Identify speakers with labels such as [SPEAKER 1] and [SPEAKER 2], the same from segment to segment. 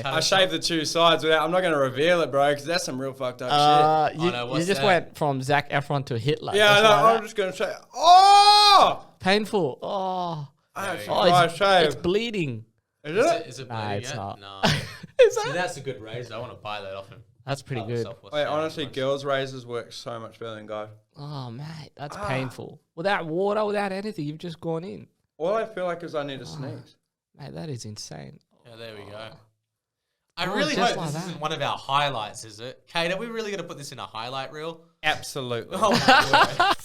[SPEAKER 1] Yeah.
[SPEAKER 2] I shaved the two sides. I'm not going to reveal it, bro, because that's some real fucked up shit.
[SPEAKER 1] You just went from Zac Efron to Hitler.
[SPEAKER 2] Yeah, I know. I'm just going to say, oh!
[SPEAKER 1] Painful. Oh.
[SPEAKER 2] It's
[SPEAKER 1] bleeding.
[SPEAKER 2] Is it?
[SPEAKER 3] Is it
[SPEAKER 1] Nah,
[SPEAKER 3] bleeding
[SPEAKER 1] it's
[SPEAKER 3] yet?
[SPEAKER 1] not.
[SPEAKER 3] No.
[SPEAKER 1] Is that?
[SPEAKER 3] See, that's a good razor. I want to buy that off him.
[SPEAKER 1] That's pretty good.
[SPEAKER 2] Wait, honestly, girls' razors work so much better than guys.
[SPEAKER 1] Oh, mate, that's painful. Without water, without anything, you've just gone in.
[SPEAKER 2] All I feel like is I need to sneeze.
[SPEAKER 1] Mate, that is insane.
[SPEAKER 3] Yeah, there we go. I really hope this isn't one of our highlights, is it? Kate, are we really going to put this in a highlight reel?
[SPEAKER 2] Absolutely.
[SPEAKER 3] Oh, my God.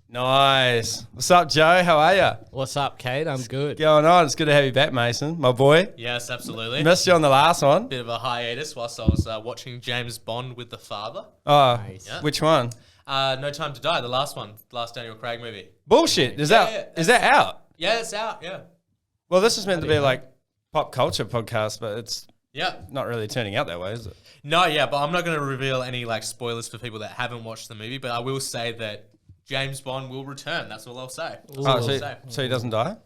[SPEAKER 2] Nice. What's up, Joe? How are you?
[SPEAKER 1] What's up, Kate? I'm good.
[SPEAKER 2] Going on? It's good to have you back, Mason, my boy.
[SPEAKER 3] Yes, absolutely.
[SPEAKER 2] Missed you on the last one.
[SPEAKER 3] Bit of a hiatus whilst I was watching James Bond with the father.
[SPEAKER 2] Oh,
[SPEAKER 1] Nice.
[SPEAKER 3] Yeah.
[SPEAKER 2] which one?
[SPEAKER 3] No Time to Die, the last one, the last Daniel Craig movie.
[SPEAKER 2] Bullshit. Is that out?
[SPEAKER 3] Yeah, it's out. Yeah.
[SPEAKER 2] Well, this is meant to be like pop culture podcast, but it's
[SPEAKER 3] Yeah.
[SPEAKER 2] not really turning out that way, is it?
[SPEAKER 3] No, yeah, but I'm not going to reveal any like spoilers for people that haven't watched the movie, but I will say that James Bond will return. That's all I'll say.
[SPEAKER 2] So he doesn't die?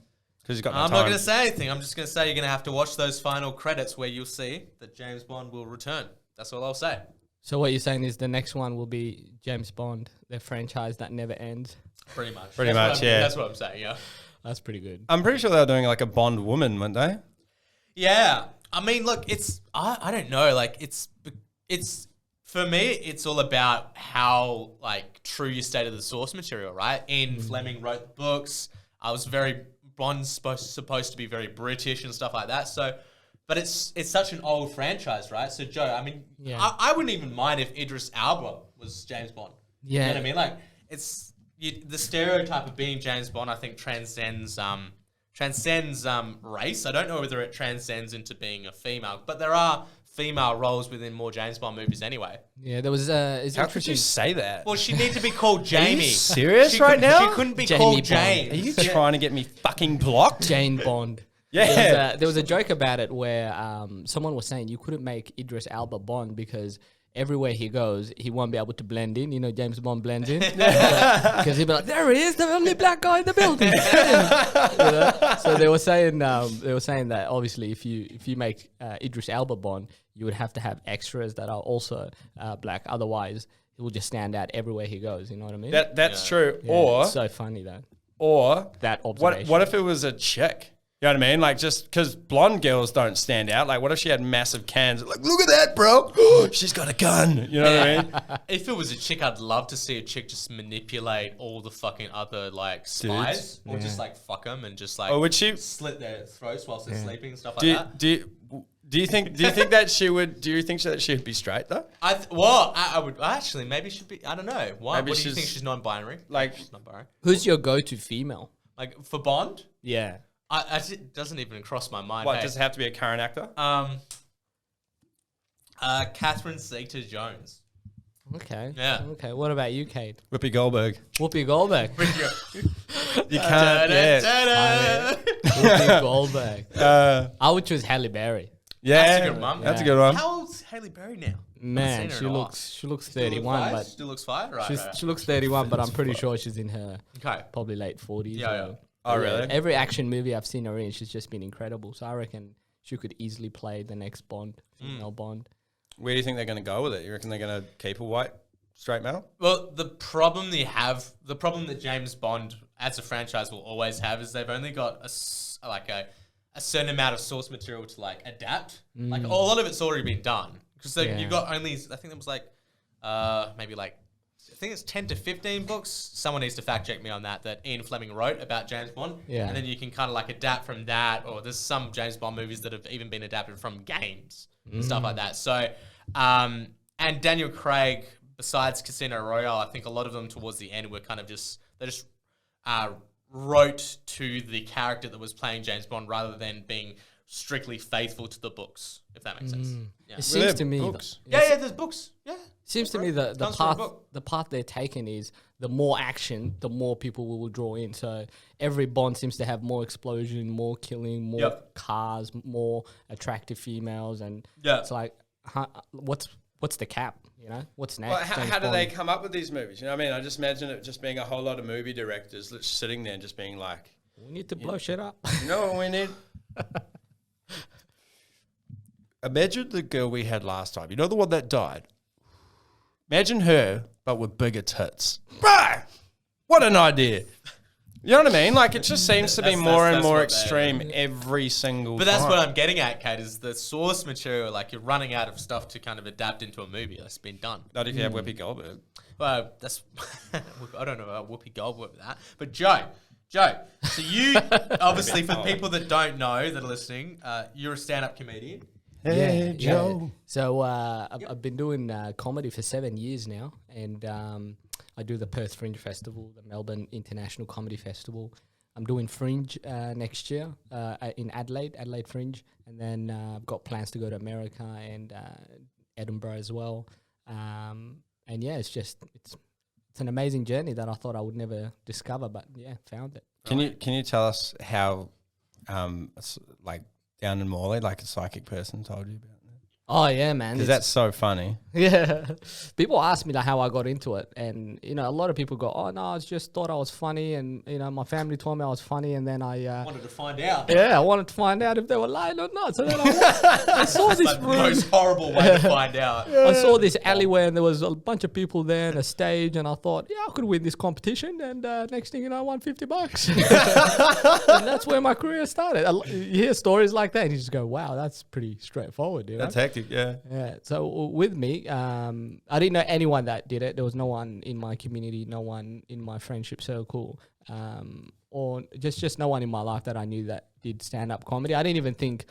[SPEAKER 2] Because he's got no
[SPEAKER 3] I'm
[SPEAKER 2] time.
[SPEAKER 3] not going to say anything. I'm just going to say you're going to have to watch those final credits where you'll see that James Bond will return. That's all I'll say.
[SPEAKER 1] So what you're saying is the next one will be James Bond, the franchise that never ends.
[SPEAKER 3] Pretty much.
[SPEAKER 2] Pretty much, yeah.
[SPEAKER 3] That's what I'm saying, yeah.
[SPEAKER 1] That's pretty good.
[SPEAKER 2] I'm pretty sure they were doing like a Bond woman, weren't they?
[SPEAKER 3] Yeah. I mean, look, it's, I don't know, like, it's, for me, it's all about how, like, true you stay to the source material, right? Ian Fleming wrote the books. Bond's supposed to be very British and stuff like that. So, but it's such an old franchise, right? So, Joe, I mean, I wouldn't even mind if Idris Elba was James Bond.
[SPEAKER 1] Yeah.
[SPEAKER 3] You know what I mean? Like, it's the stereotype of being James Bond, I think, transcends race. I don't know whether it transcends into being a female, but there are female roles within more James Bond movies anyway.
[SPEAKER 1] Yeah, there was
[SPEAKER 2] How could you say that?
[SPEAKER 3] Well, she needs to be called Jamie.
[SPEAKER 2] Are you serious right now?
[SPEAKER 3] She couldn't be
[SPEAKER 1] Jamie
[SPEAKER 3] called
[SPEAKER 1] Bond.
[SPEAKER 3] James.
[SPEAKER 2] Are you trying to get me fucking blocked?
[SPEAKER 1] Jane Bond.
[SPEAKER 2] Yeah.
[SPEAKER 1] There was a joke about it where someone was saying you couldn't make Idris Elba Bond because everywhere he goes, he won't be able to blend in. You know, James Bond blends in. Because he'd be like, there he is, the only black guy in the building. You know? So they were saying that obviously if you make Idris Elba Bond, you would have to have extras that are also black. Otherwise, he will just stand out everywhere he goes. You know what I mean?
[SPEAKER 2] That's true.
[SPEAKER 1] Yeah,
[SPEAKER 2] Or
[SPEAKER 1] it's so funny that.
[SPEAKER 2] Or
[SPEAKER 1] that observation.
[SPEAKER 2] What if it was a chick? You know what I mean? Like, just because blonde girls don't stand out. Like, what if she had massive cans? Like, look at that, bro. She's got a gun. You know what I mean?
[SPEAKER 3] If it was a chick, I'd love to see a chick just manipulate all the fucking other like spies, or just like fuck them and just like
[SPEAKER 2] would she
[SPEAKER 3] slit their throats whilst they're sleeping and stuff like that.
[SPEAKER 2] Do you think that she would? Do you think that she would be straight though?
[SPEAKER 3] I would actually maybe she'd be. I don't know. Why?
[SPEAKER 2] Maybe
[SPEAKER 3] What do you think? She's non-binary.
[SPEAKER 2] Like,
[SPEAKER 3] she's non-binary.
[SPEAKER 1] Who's your go-to female?
[SPEAKER 3] Like for Bond,
[SPEAKER 1] Yeah.
[SPEAKER 3] it doesn't even cross my mind.
[SPEAKER 2] What,
[SPEAKER 3] hey.
[SPEAKER 2] does it have to be a current actor?
[SPEAKER 3] Catherine Zeta-Jones.
[SPEAKER 1] Okay.
[SPEAKER 3] Yeah.
[SPEAKER 1] Okay. What about you, Kate?
[SPEAKER 2] Whoopi Goldberg.
[SPEAKER 1] Whoopi Goldberg.
[SPEAKER 2] You can't. Yeah.
[SPEAKER 1] Whoopi Goldberg. I would choose Halle Berry.
[SPEAKER 2] Yeah.
[SPEAKER 3] That's a good one.
[SPEAKER 2] That's a good one.
[SPEAKER 3] How old's Halle Berry now?
[SPEAKER 1] Man,
[SPEAKER 3] seen her
[SPEAKER 1] she
[SPEAKER 3] in a while.
[SPEAKER 1] looks 31, but
[SPEAKER 3] still looks fire, right?
[SPEAKER 1] she looks 31, but I'm pretty sure she's in her
[SPEAKER 3] Okay.
[SPEAKER 1] probably late 40s.
[SPEAKER 3] Yeah.
[SPEAKER 2] Oh, really?
[SPEAKER 1] Every action movie I've seen her in, she's just been incredible. So I reckon she could easily play the next Bond, female Bond.
[SPEAKER 2] Where do you think they're going to go with it? You reckon they're going to keep a white straight male?
[SPEAKER 3] Well, the problem that James Bond as a franchise will always have is they've only got a certain amount of source material to like adapt. Like a lot of it's already been done because you've got only. I think there was like maybe like. I think it's 10 to 15 books. Someone needs to fact check me on that Ian Fleming wrote about James Bond.
[SPEAKER 1] Yeah.
[SPEAKER 3] And then you can kind of like adapt from that, or there's some James Bond movies that have even been adapted from games and stuff like that. So, and Daniel Craig, besides Casino Royale, I think a lot of them towards the end were kind of they just wrote to the character that was playing James Bond rather than being strictly faithful to the books, if that makes sense. Yeah.
[SPEAKER 1] It seems to me,
[SPEAKER 3] There's books. Yeah.
[SPEAKER 1] Seems to me the path they're taking is the more action, the more people will draw in. So every Bond seems to have more explosion, more killing, more cars, more attractive females, and it's like, what's what's the cap? You know, what's next?
[SPEAKER 2] Well,
[SPEAKER 1] James
[SPEAKER 2] how do they
[SPEAKER 1] Bond.
[SPEAKER 2] come up with these movies? You know what I mean? I just imagine it just being a whole lot of movie directors just sitting there and just being like,
[SPEAKER 1] We need to blow shit up.
[SPEAKER 2] you know what we need? Imagine the girl we had last time. You know the one that died? Imagine her, but with bigger tits. Bruh! What an idea. You know what I mean? Like, it just seems to be more and
[SPEAKER 3] that's
[SPEAKER 2] more
[SPEAKER 3] what
[SPEAKER 2] extreme every single
[SPEAKER 3] But
[SPEAKER 2] time.
[SPEAKER 3] that's what I'm getting at, Kate, is the source material. Like, you're running out of stuff to kind of adapt into a movie that's been done.
[SPEAKER 2] Not if you have Whoopi Goldberg.
[SPEAKER 3] Well, that's I don't know about Whoopi Goldberg with that. But Joe, so you obviously, for people that don't know that are listening, you're a stand-up comedian.
[SPEAKER 2] Hey, Joe.
[SPEAKER 1] So I've been doing comedy for 7 years now, and I do the Perth Fringe Festival, the Melbourne International Comedy Festival. I'm doing Fringe next year in Adelaide Fringe, and then I've got plans to go to America and Edinburgh as well. And yeah, it's an amazing journey that I thought I would never discover, but yeah, found it.
[SPEAKER 2] Can you tell us how, like down in Morley, like a psychic person told you about that?
[SPEAKER 1] Oh yeah, man.
[SPEAKER 2] Because that's so funny.
[SPEAKER 1] Yeah. People ask me like how I got into it, and you know, a lot of people go, "Oh no, I just thought I was funny," and you know, my family told me I was funny, and then I
[SPEAKER 3] Wanted to find out.
[SPEAKER 1] yeah, I wanted to find out if they were lying or not. So then I saw this
[SPEAKER 3] Like the
[SPEAKER 1] room.
[SPEAKER 3] most horrible way to find out.
[SPEAKER 1] I saw this alleyway, and there was a bunch of people there and a stage, and I thought, yeah, I could win this competition. And next thing you know, I won $50. And that's where my career started. You hear stories like that, and you just go, wow, that's pretty straightforward. You know?
[SPEAKER 2] That's hectic, yeah.
[SPEAKER 1] Yeah. So with me, I didn't know anyone that did it. There was no one in my community, no one in my friendship circle, or just no one in my life that I knew that did stand-up comedy. I didn't even think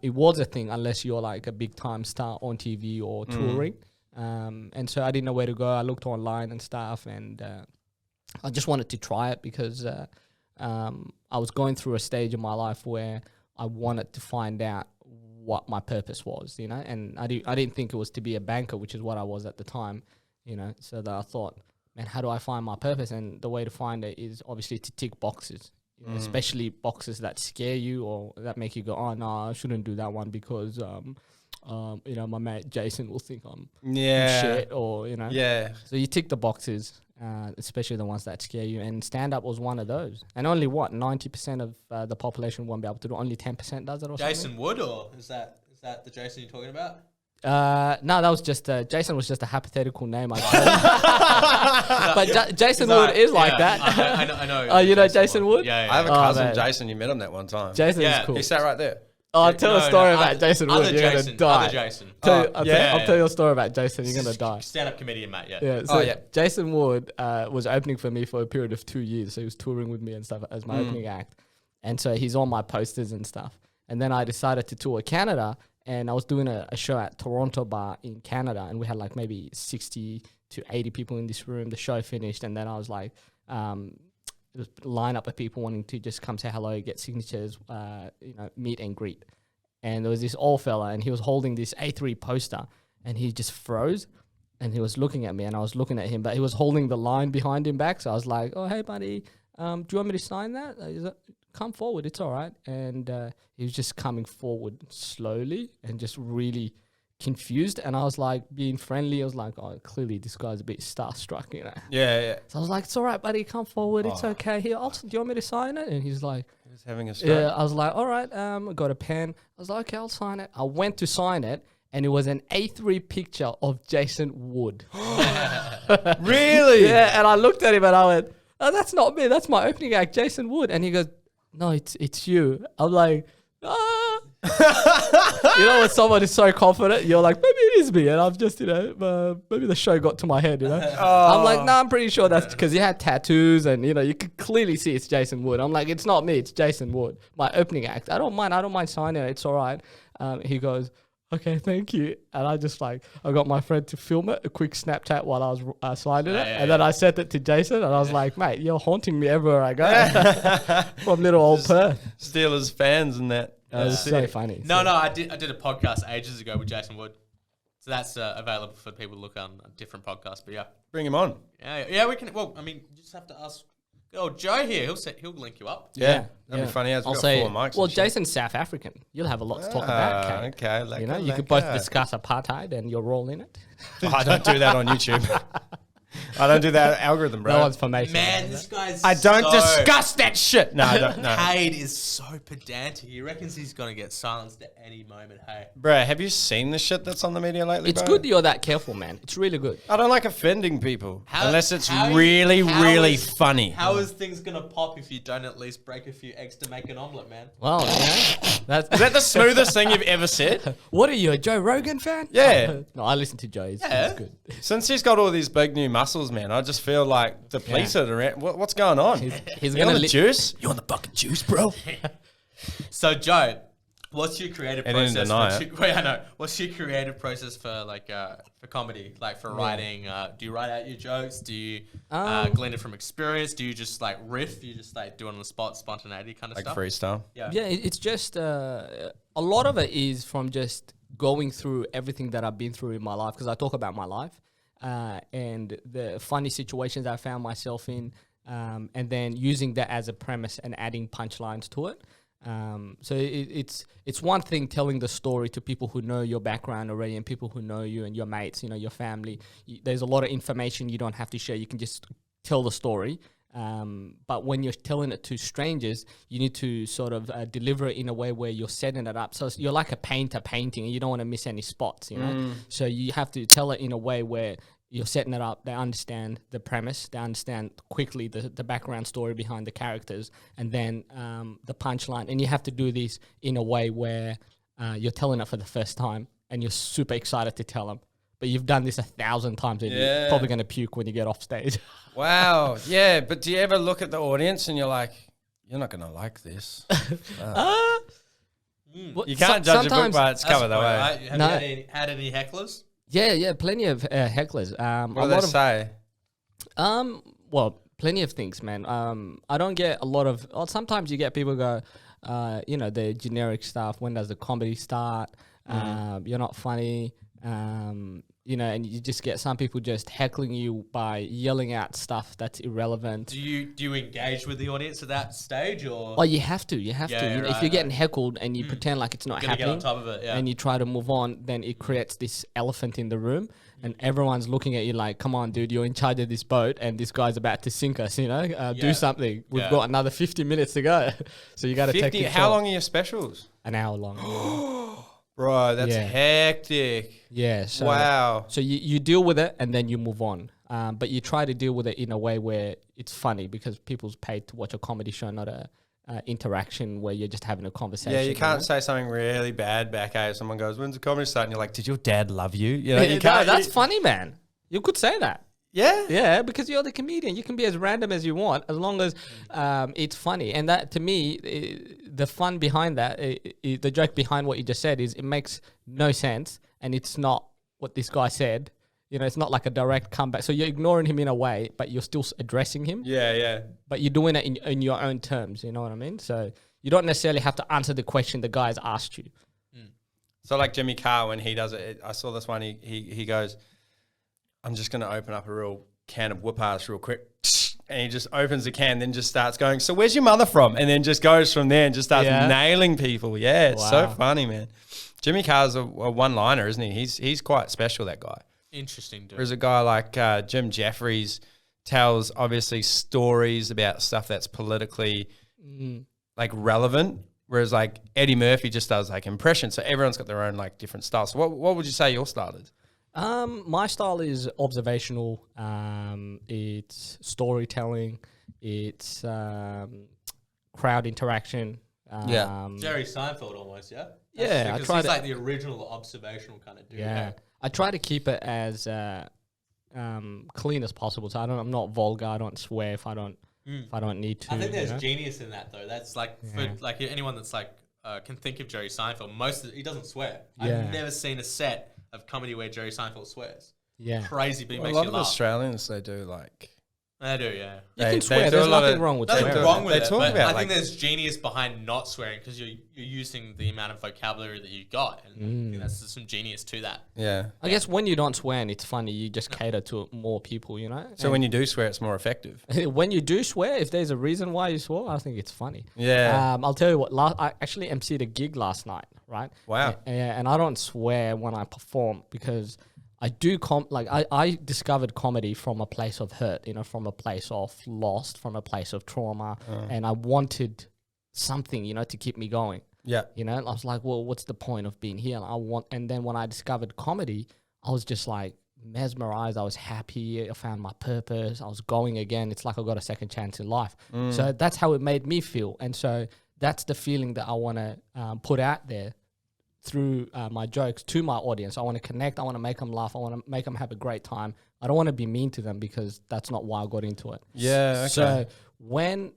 [SPEAKER 1] it was a thing unless you're like a big-time star on TV or touring. And so I didn't know where to go. I looked online and stuff, and I just wanted to try it because I was going through a stage in my life where I wanted to find out what my purpose was, you know, and I didn't think it was to be a banker, which is what I was at the time, you know, so that I thought, man, how do I find my purpose? And the way to find it is obviously to tick boxes, you know, especially boxes that scare you or that make you go, oh, no, I shouldn't do that one because, you know, my mate Jason will think I'm shit or, you know.
[SPEAKER 2] Yeah.
[SPEAKER 1] So you tick the boxes, especially the ones that scare you. And stand-up was one of those. And only, 90% of the population won't be able to do it. Only 10% does it or
[SPEAKER 3] Jason
[SPEAKER 1] something.
[SPEAKER 3] Wood, or is that the Jason you're talking about?
[SPEAKER 1] No, that was just, Jason was just a hypothetical name I chose. But Jason Wood is like that.
[SPEAKER 3] I know.
[SPEAKER 1] Oh, you know Jason Wood?
[SPEAKER 3] Yeah.
[SPEAKER 2] I have a
[SPEAKER 1] Oh,
[SPEAKER 2] cousin,
[SPEAKER 1] man.
[SPEAKER 2] Jason. You met him that one time.
[SPEAKER 1] Jason
[SPEAKER 3] Yeah.
[SPEAKER 1] is cool.
[SPEAKER 2] He sat right there.
[SPEAKER 1] Oh, I'll tell a story about Jason Wood.
[SPEAKER 3] Other
[SPEAKER 1] You're going to
[SPEAKER 3] Jason.
[SPEAKER 1] die.
[SPEAKER 3] Other Jason.
[SPEAKER 1] I'll
[SPEAKER 2] yeah.
[SPEAKER 1] tell you a story about Jason. You're going to die.
[SPEAKER 3] Stand-up comedian, mate. Yeah.
[SPEAKER 1] Yeah, so
[SPEAKER 2] yeah.
[SPEAKER 1] Jason Wood was opening for me for a period of 2 years. So he was touring with me and stuff as my opening act. And so he's on my posters and stuff. And then I decided to tour Canada, and I was doing a show at Toronto Bar in Canada, and we had like maybe 60 to 80 people in this room. The show finished, and then I was like, it was a lineup of people wanting to just come say hello, get signatures, you know, meet and greet. And there was this old fella, and he was holding this A3 poster, and he just froze, and he was looking at me, and I was looking at him, but he was holding the line behind him back. So I was like, oh, hey, buddy, do you want me to sign that? Come forward, it's all right. And he was just coming forward slowly and just really confused. And I was like, being friendly, I was like, oh, clearly this guy's a bit starstruck, you know.
[SPEAKER 2] Yeah.
[SPEAKER 1] So I was like, it's all right, buddy, come forward, it's okay. Here, do you want me to sign it? And he's like,
[SPEAKER 2] He was having a stroke.
[SPEAKER 1] yeah. I was like, all right, I got a pen. I was like, okay, I'll sign it. I went to sign it, and it was an A3 picture of Jason Wood.
[SPEAKER 2] Really?
[SPEAKER 1] Yeah, and I looked at him and I went, oh, that's not me. That's my opening act, Jason Wood. And he goes, no, it's you. I'm like, ah. You know when someone is so confident, you're like, maybe it is me. And I'm just, you know, maybe the show got to my head, you know. I'm like, no, I'm pretty sure that's because he had tattoos and, you know, you could clearly see it's Jason Wood. I'm like, it's not me, it's Jason Wood. My opening act. I don't mind signing it. It's all right. He goes, okay, thank you. And I just I got my friend to film it, a quick Snapchat while I was signing it. And then I sent it to Jason, and I was like, mate, you're haunting me everywhere I go. From little old Perth.
[SPEAKER 2] Steelers fans and that.
[SPEAKER 1] It was so funny.
[SPEAKER 3] No, I did a podcast ages ago with Jason Wood. So that's available for people to look on a different podcast. But yeah.
[SPEAKER 2] Bring him on.
[SPEAKER 3] Yeah, we can. Well, I mean, you just have to ask Oh, Joe here. He'll link you up.
[SPEAKER 2] Yeah. That'd be funny as
[SPEAKER 1] I'll
[SPEAKER 2] we've got
[SPEAKER 1] say,
[SPEAKER 2] 4 mics.
[SPEAKER 1] well,
[SPEAKER 2] and shit.
[SPEAKER 1] Jason's South African. You'll have a lot to talk about, Kate.
[SPEAKER 2] Okay. Like
[SPEAKER 1] You know, you could both discuss apartheid and your role in it.
[SPEAKER 2] I don't do that on YouTube. I don't do that algorithm, bro.
[SPEAKER 1] No one's formation.
[SPEAKER 3] Man, this guy's
[SPEAKER 2] I don't
[SPEAKER 3] so...
[SPEAKER 2] discuss that shit. No, I don't. No.
[SPEAKER 3] Cade is so pedantic. He reckons he's going to get silenced at any moment, hey.
[SPEAKER 2] Bro, have you seen the shit that's on the media lately,
[SPEAKER 1] It's
[SPEAKER 2] bro?
[SPEAKER 1] good that you're that careful, man. It's really good.
[SPEAKER 2] I don't like offending people unless it's
[SPEAKER 3] how
[SPEAKER 2] really
[SPEAKER 3] is-
[SPEAKER 2] funny.
[SPEAKER 3] How is things going to pop if you don't at least break a few eggs to make an omelette, man?
[SPEAKER 1] Well, that's
[SPEAKER 2] Is that the smoothest thing you've ever said?
[SPEAKER 1] what are you, a Joe Rogan fan?
[SPEAKER 2] Yeah.
[SPEAKER 1] No, I listen to Joe. It's good.
[SPEAKER 2] Since he's got all these big new muscles, man, I just feel like depleted around. What's going on?
[SPEAKER 1] He's
[SPEAKER 2] You on
[SPEAKER 1] gonna
[SPEAKER 2] the juice? You on the fucking juice, bro?
[SPEAKER 3] So, Joe, what's your creative
[SPEAKER 2] I didn't
[SPEAKER 3] process?
[SPEAKER 2] deny it.
[SPEAKER 3] Wait, I know. What's your creative process for for comedy, like for writing? Do you write out your jokes? Do you glean it from experience? Do you just like riff? Do you just like do it on the spot, spontaneity kind of
[SPEAKER 2] Like
[SPEAKER 3] stuff?
[SPEAKER 2] freestyle?
[SPEAKER 1] Yeah, it's just a lot of it is from just going through everything that I've been through in my life, because I talk about my life and the funny situations I found myself in, and then using that as a premise and adding punchlines to it. So it's one thing telling the story to people who know your background already and people who know you and your mates, you know, your family. There's a lot of information you don't have to share. You can just tell the story. But when you're telling it to strangers, you need to sort of deliver it in a way where you're setting it up. So you're like a painter painting and you don't want to miss any spots, you know? So you have to tell it in a way where you're setting it up. They understand the premise. They understand quickly the background story behind the characters, and then the punchline. And you have to do this in a way where you're telling it for the first time and you're super excited to tell them. But you've done this 1,000 times and you're probably going to puke when you get off stage.
[SPEAKER 2] Wow. Yeah, but do you ever look at the audience and you're like, you're not going to like this? You can't judge a book by its cover, though, eh?
[SPEAKER 3] Have
[SPEAKER 1] No.
[SPEAKER 3] you had any hecklers?
[SPEAKER 1] Yeah, plenty of hecklers.
[SPEAKER 2] What do they say?
[SPEAKER 1] Well, plenty of things, man. I don't get a lot of. Well, sometimes you get people go, you know, the generic stuff. When does the comedy start? You're not funny. You know, and you just get some people just heckling you by yelling out stuff that's irrelevant.
[SPEAKER 3] Do you engage with the audience at that stage, or
[SPEAKER 1] Well, you have to. You know, if
[SPEAKER 3] right,
[SPEAKER 1] you're getting heckled and you pretend like it's not
[SPEAKER 3] gonna get
[SPEAKER 1] happening,
[SPEAKER 3] on top of it? Yeah.
[SPEAKER 1] and you try to move on, then it creates this elephant in the room, and everyone's looking at you like, "Come on, dude, you're in charge of this boat, and this guy's about to sink us. You know, do something. We've got another 50 minutes to go, so you got to take control."
[SPEAKER 2] How long are your specials?
[SPEAKER 1] An hour long.
[SPEAKER 2] Bro, that's
[SPEAKER 1] Yeah.
[SPEAKER 2] hectic.
[SPEAKER 1] Yeah. So,
[SPEAKER 2] Wow.
[SPEAKER 1] So you deal with it and then you move on. But you try to deal with it in a way where it's funny, because people's paid to watch a comedy show, not a interaction where you're just having a conversation.
[SPEAKER 2] Yeah, you can't
[SPEAKER 1] know?
[SPEAKER 2] say something really bad back at someone goes, "When's the comedy start?" And you're like, "Did your dad love you?" You know, you
[SPEAKER 1] No,
[SPEAKER 2] can't.
[SPEAKER 1] that's funny, man. You could say that.
[SPEAKER 2] Yeah.
[SPEAKER 1] Yeah, because you're the comedian. You can be as random as you want, as long as it's funny. And that, to me, the fun behind that, the joke behind what you just said is it makes no sense, and it's not what this guy said. You know, it's not like a direct comeback. So you're ignoring him in a way, but you're still addressing him.
[SPEAKER 2] Yeah, yeah.
[SPEAKER 1] But you're doing it in your own terms. You know what I mean? So you don't necessarily have to answer the question the guy's asked you.
[SPEAKER 2] So like Jimmy Carr, when he does it, I saw this one, he goes, "I'm just going to open up a real can of whoop-ass real quick." And he just opens the can, then just starts going, "So where's your mother from?" And then just goes from there and just starts nailing people. Yeah, it's so funny, man. Jimmy Carr's a one-liner, isn't he? He's quite special, that guy.
[SPEAKER 3] Interesting, dude.
[SPEAKER 2] Whereas a guy like Jim Jeffries tells, obviously, stories about stuff that's politically like relevant. Whereas like Eddie Murphy just does like impressions. So everyone's got their own like different styles. So what would you say your style is?
[SPEAKER 1] My style is observational. It's storytelling. It's crowd interaction.
[SPEAKER 3] Jerry Seinfeld almost, yeah?
[SPEAKER 1] Yeah, I
[SPEAKER 3] because
[SPEAKER 1] try
[SPEAKER 3] he's
[SPEAKER 1] to-
[SPEAKER 3] like the original observational kind of dude.
[SPEAKER 1] Yeah, I try to keep it as clean as possible. So I'm not vulgar. I don't swear if I don't need to.
[SPEAKER 3] I think there's
[SPEAKER 1] you know?
[SPEAKER 3] genius in that though. That's like for like anyone that's like can think of Jerry Seinfeld. He doesn't swear.
[SPEAKER 1] Yeah.
[SPEAKER 3] I've never seen a set of comedy where Jerry Seinfeld swears.
[SPEAKER 1] Yeah.
[SPEAKER 3] Crazy, but he
[SPEAKER 2] A
[SPEAKER 3] makes
[SPEAKER 2] lot
[SPEAKER 3] you
[SPEAKER 2] of
[SPEAKER 3] laugh.
[SPEAKER 2] Australians, they do like
[SPEAKER 3] I do, yeah.
[SPEAKER 1] You can swear.
[SPEAKER 2] do a
[SPEAKER 1] There's
[SPEAKER 2] lot
[SPEAKER 1] nothing
[SPEAKER 2] of-
[SPEAKER 1] wrong with
[SPEAKER 3] Nothing
[SPEAKER 1] swearing.
[SPEAKER 3] wrong with
[SPEAKER 2] They
[SPEAKER 3] it,
[SPEAKER 2] talk
[SPEAKER 3] but
[SPEAKER 2] about,
[SPEAKER 3] I
[SPEAKER 2] like-
[SPEAKER 3] think there's genius behind not swearing because you're using the amount of vocabulary that you got, and I think that's some genius to that.
[SPEAKER 2] Yeah.
[SPEAKER 1] I guess when you don't swear and it's funny, you just cater to more people, you know?
[SPEAKER 2] So when you do swear, it's more effective.
[SPEAKER 1] when you do swear, if there's a reason why you swore, I think it's funny.
[SPEAKER 2] Yeah.
[SPEAKER 1] I'll tell you what, I actually emceed a gig last night, right?
[SPEAKER 2] Wow.
[SPEAKER 1] And I don't swear when I perform because I do I discovered comedy from a place of hurt, you know, from a place of lost, from a place of trauma, and I wanted something, you know, to keep me going.
[SPEAKER 2] Yeah.
[SPEAKER 1] You know, I was like, well, what's the point of being here? And then when I discovered comedy, I was just like mesmerized. I was happy. I found my purpose. I was going again. It's like I got a second chance in life. So that's how it made me feel. And so that's the feeling that I want to put out there through my jokes to my audience. I want to connect. I want to make them laugh. I want to make them have a great time. I don't want to be mean to them because that's not why I got into it.
[SPEAKER 2] Yeah. Okay.
[SPEAKER 1] So when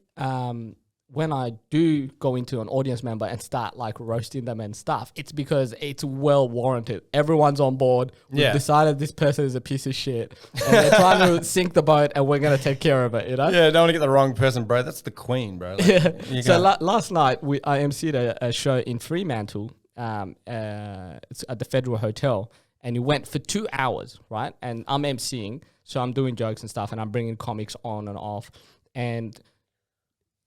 [SPEAKER 1] I do go into an audience member and start like roasting them and stuff, it's because it's well warranted. Everyone's on board. We've decided this person is a piece of shit and they're trying to sink the boat and we're going to take care of it, you know?
[SPEAKER 2] Yeah, don't want to get the wrong person, bro. That's the queen, bro. Like, you
[SPEAKER 1] So
[SPEAKER 2] go-
[SPEAKER 1] last night I emceed a show in Fremantle. It's at the Federal Hotel, and it went for 2 hours, right? And I'm emceeing, so I'm doing jokes and stuff, and I'm bringing comics on and off, and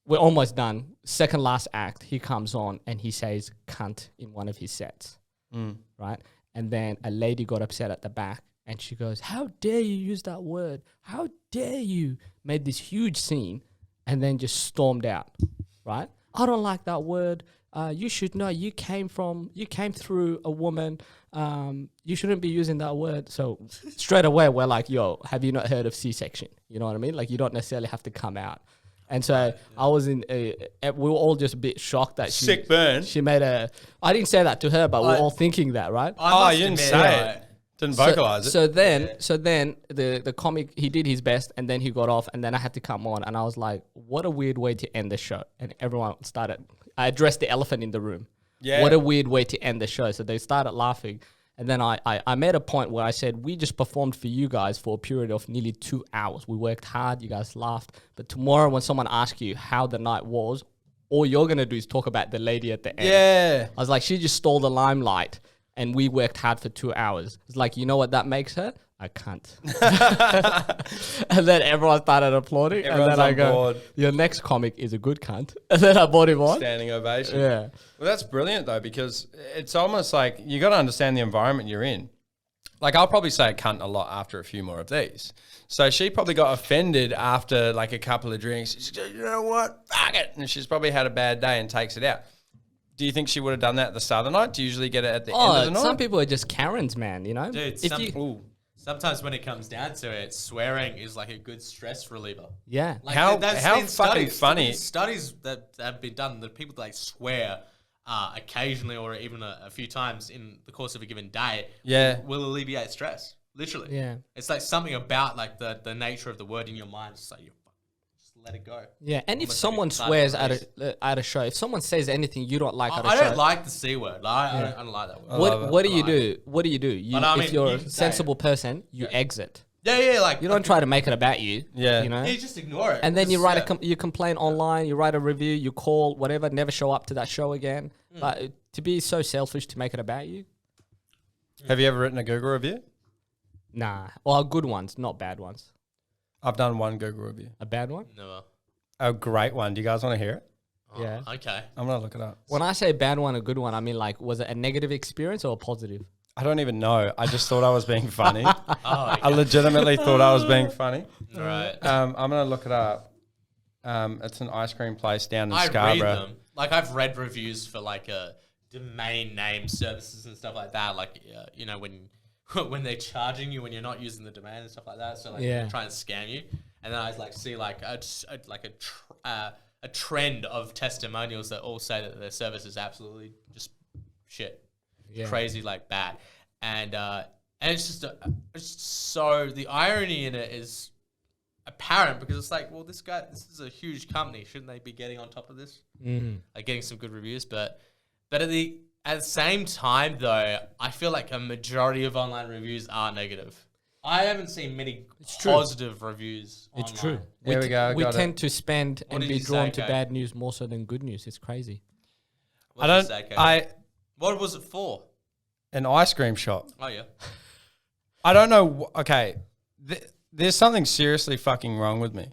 [SPEAKER 1] we're almost done. Second last act, he comes on and he says "cunt" in one of his sets, right? And then a lady got upset at the back, and she goes, "How dare you use that word? How dare you?" Made this huge scene, and then just stormed out, right? I don't like that word. You should know you came through a woman. You shouldn't be using that word. So straight away we're like, yo, have you not heard of C-section? You know what I mean? Like you don't necessarily have to come out. And so I was we were all just a bit shocked that
[SPEAKER 2] Sick burn.
[SPEAKER 1] she made I didn't say that to her, but we're all thinking that, right?
[SPEAKER 2] Oh, you didn't say it. Didn't vocalize it.
[SPEAKER 1] So then the comic, he did his best and then he got off and then I had to come on and I was like, what a weird way to end the show. And everyone I addressed the elephant in the room.
[SPEAKER 2] Yeah.
[SPEAKER 1] What a weird way to end the show. So they started laughing. And then I made a point where I said, we just performed for you guys for a period of nearly 2 hours. We worked hard. You guys laughed. But tomorrow when someone asks you how the night was, all you're going to do is talk about the lady at the end.
[SPEAKER 2] Yeah.
[SPEAKER 1] I was like, she just stole the limelight and we worked hard for 2 hours. It's like, you know what that makes her? I can't. And then everyone started applauding.
[SPEAKER 2] Everyone's
[SPEAKER 1] and then I
[SPEAKER 2] on
[SPEAKER 1] go,
[SPEAKER 2] board.
[SPEAKER 1] your next comic is a good cunt. And then I brought him on.
[SPEAKER 2] Standing ovation.
[SPEAKER 1] Yeah.
[SPEAKER 2] Well, that's brilliant though, because it's almost like you got to understand the environment you're in. Like I'll probably say cunt a lot after a few more of these. So she probably got offended after like a couple of drinks. She goes, you know what? Fuck it. And she's probably had a bad day and takes it out. Do you think she would have done that at the start of the night? Do you usually get it at the end of the night?
[SPEAKER 1] Some people are just Karens, man, you know?
[SPEAKER 3] Dude, sometimes when it comes down to it, swearing is like a good stress reliever.
[SPEAKER 1] Yeah.
[SPEAKER 3] Like
[SPEAKER 2] How
[SPEAKER 3] that's
[SPEAKER 2] fucking
[SPEAKER 3] been studied.
[SPEAKER 2] funny.
[SPEAKER 3] Studies that have been done, that people that like swear occasionally or even a few times in the course of a given day will alleviate stress. Literally.
[SPEAKER 1] Yeah.
[SPEAKER 3] It's like something about like the nature of the word in your mind. It's like you just let it go.
[SPEAKER 1] Yeah, and if
[SPEAKER 3] Almost
[SPEAKER 1] someone
[SPEAKER 3] like a
[SPEAKER 1] swears
[SPEAKER 3] release.
[SPEAKER 1] at a show, if someone says anything you don't like at a
[SPEAKER 3] I
[SPEAKER 1] show,
[SPEAKER 3] don't like the C word. Like, I don't like that word.
[SPEAKER 1] what do you do? What do you do? You,
[SPEAKER 3] But I mean,
[SPEAKER 1] if you're
[SPEAKER 3] you
[SPEAKER 1] a
[SPEAKER 3] can say
[SPEAKER 1] sensible person, you exit.
[SPEAKER 3] Yeah, like
[SPEAKER 1] You don't try to make it about you.
[SPEAKER 2] Yeah.
[SPEAKER 1] You know?
[SPEAKER 3] You just ignore it.
[SPEAKER 1] And then you
[SPEAKER 3] Just,
[SPEAKER 1] write you complain online, you write a review, you call, whatever, never show up to that show again. But to be so selfish to make it about you,
[SPEAKER 2] Have you ever written a Google review?
[SPEAKER 1] nah. Well, good ones, not bad ones.
[SPEAKER 2] I've done one Google review.
[SPEAKER 1] A bad one?
[SPEAKER 3] Never.
[SPEAKER 2] A great one. Do you guys want to hear it?
[SPEAKER 3] Oh,
[SPEAKER 1] Yeah.
[SPEAKER 3] Okay.
[SPEAKER 2] I'm going to look it up.
[SPEAKER 1] When I say bad one, a good one, I mean like, was it a negative experience or a positive?
[SPEAKER 2] I don't even know. I just thought I was being funny.
[SPEAKER 3] Oh,
[SPEAKER 2] I legitimately thought I was being funny.
[SPEAKER 3] right.
[SPEAKER 2] I'm going to look it up. It's an ice cream place down in
[SPEAKER 3] I
[SPEAKER 2] Scarborough.
[SPEAKER 3] read them. Like I've read reviews for like domain name services and stuff like that. Like you know when they're charging you when you're not using the domain and stuff like that. So like they're trying to scam you. And then I like see like a trend of testimonials that all say that their service is absolutely just shit, crazy like bad, and it's just so the irony in it is apparent because it's like, well, this is a huge company, shouldn't they be getting on top of this, like getting some good reviews? But at the same time though, I feel like a majority of online reviews are negative. I haven't seen many
[SPEAKER 1] true.
[SPEAKER 3] positive reviews.
[SPEAKER 1] It's
[SPEAKER 3] online.
[SPEAKER 1] true.
[SPEAKER 2] There we go,
[SPEAKER 1] We
[SPEAKER 2] got
[SPEAKER 1] tend to spend
[SPEAKER 3] What
[SPEAKER 1] and
[SPEAKER 3] did
[SPEAKER 1] be
[SPEAKER 3] you say,
[SPEAKER 1] drawn to
[SPEAKER 3] Kate?
[SPEAKER 1] bad news more so than good news. It's crazy.
[SPEAKER 3] What
[SPEAKER 2] I
[SPEAKER 3] did you
[SPEAKER 2] don't.
[SPEAKER 3] say, Kate?
[SPEAKER 2] I
[SPEAKER 3] What was it for?
[SPEAKER 2] an ice cream shop.
[SPEAKER 3] Oh yeah.
[SPEAKER 2] I don't know. Okay, there's something seriously fucking wrong with me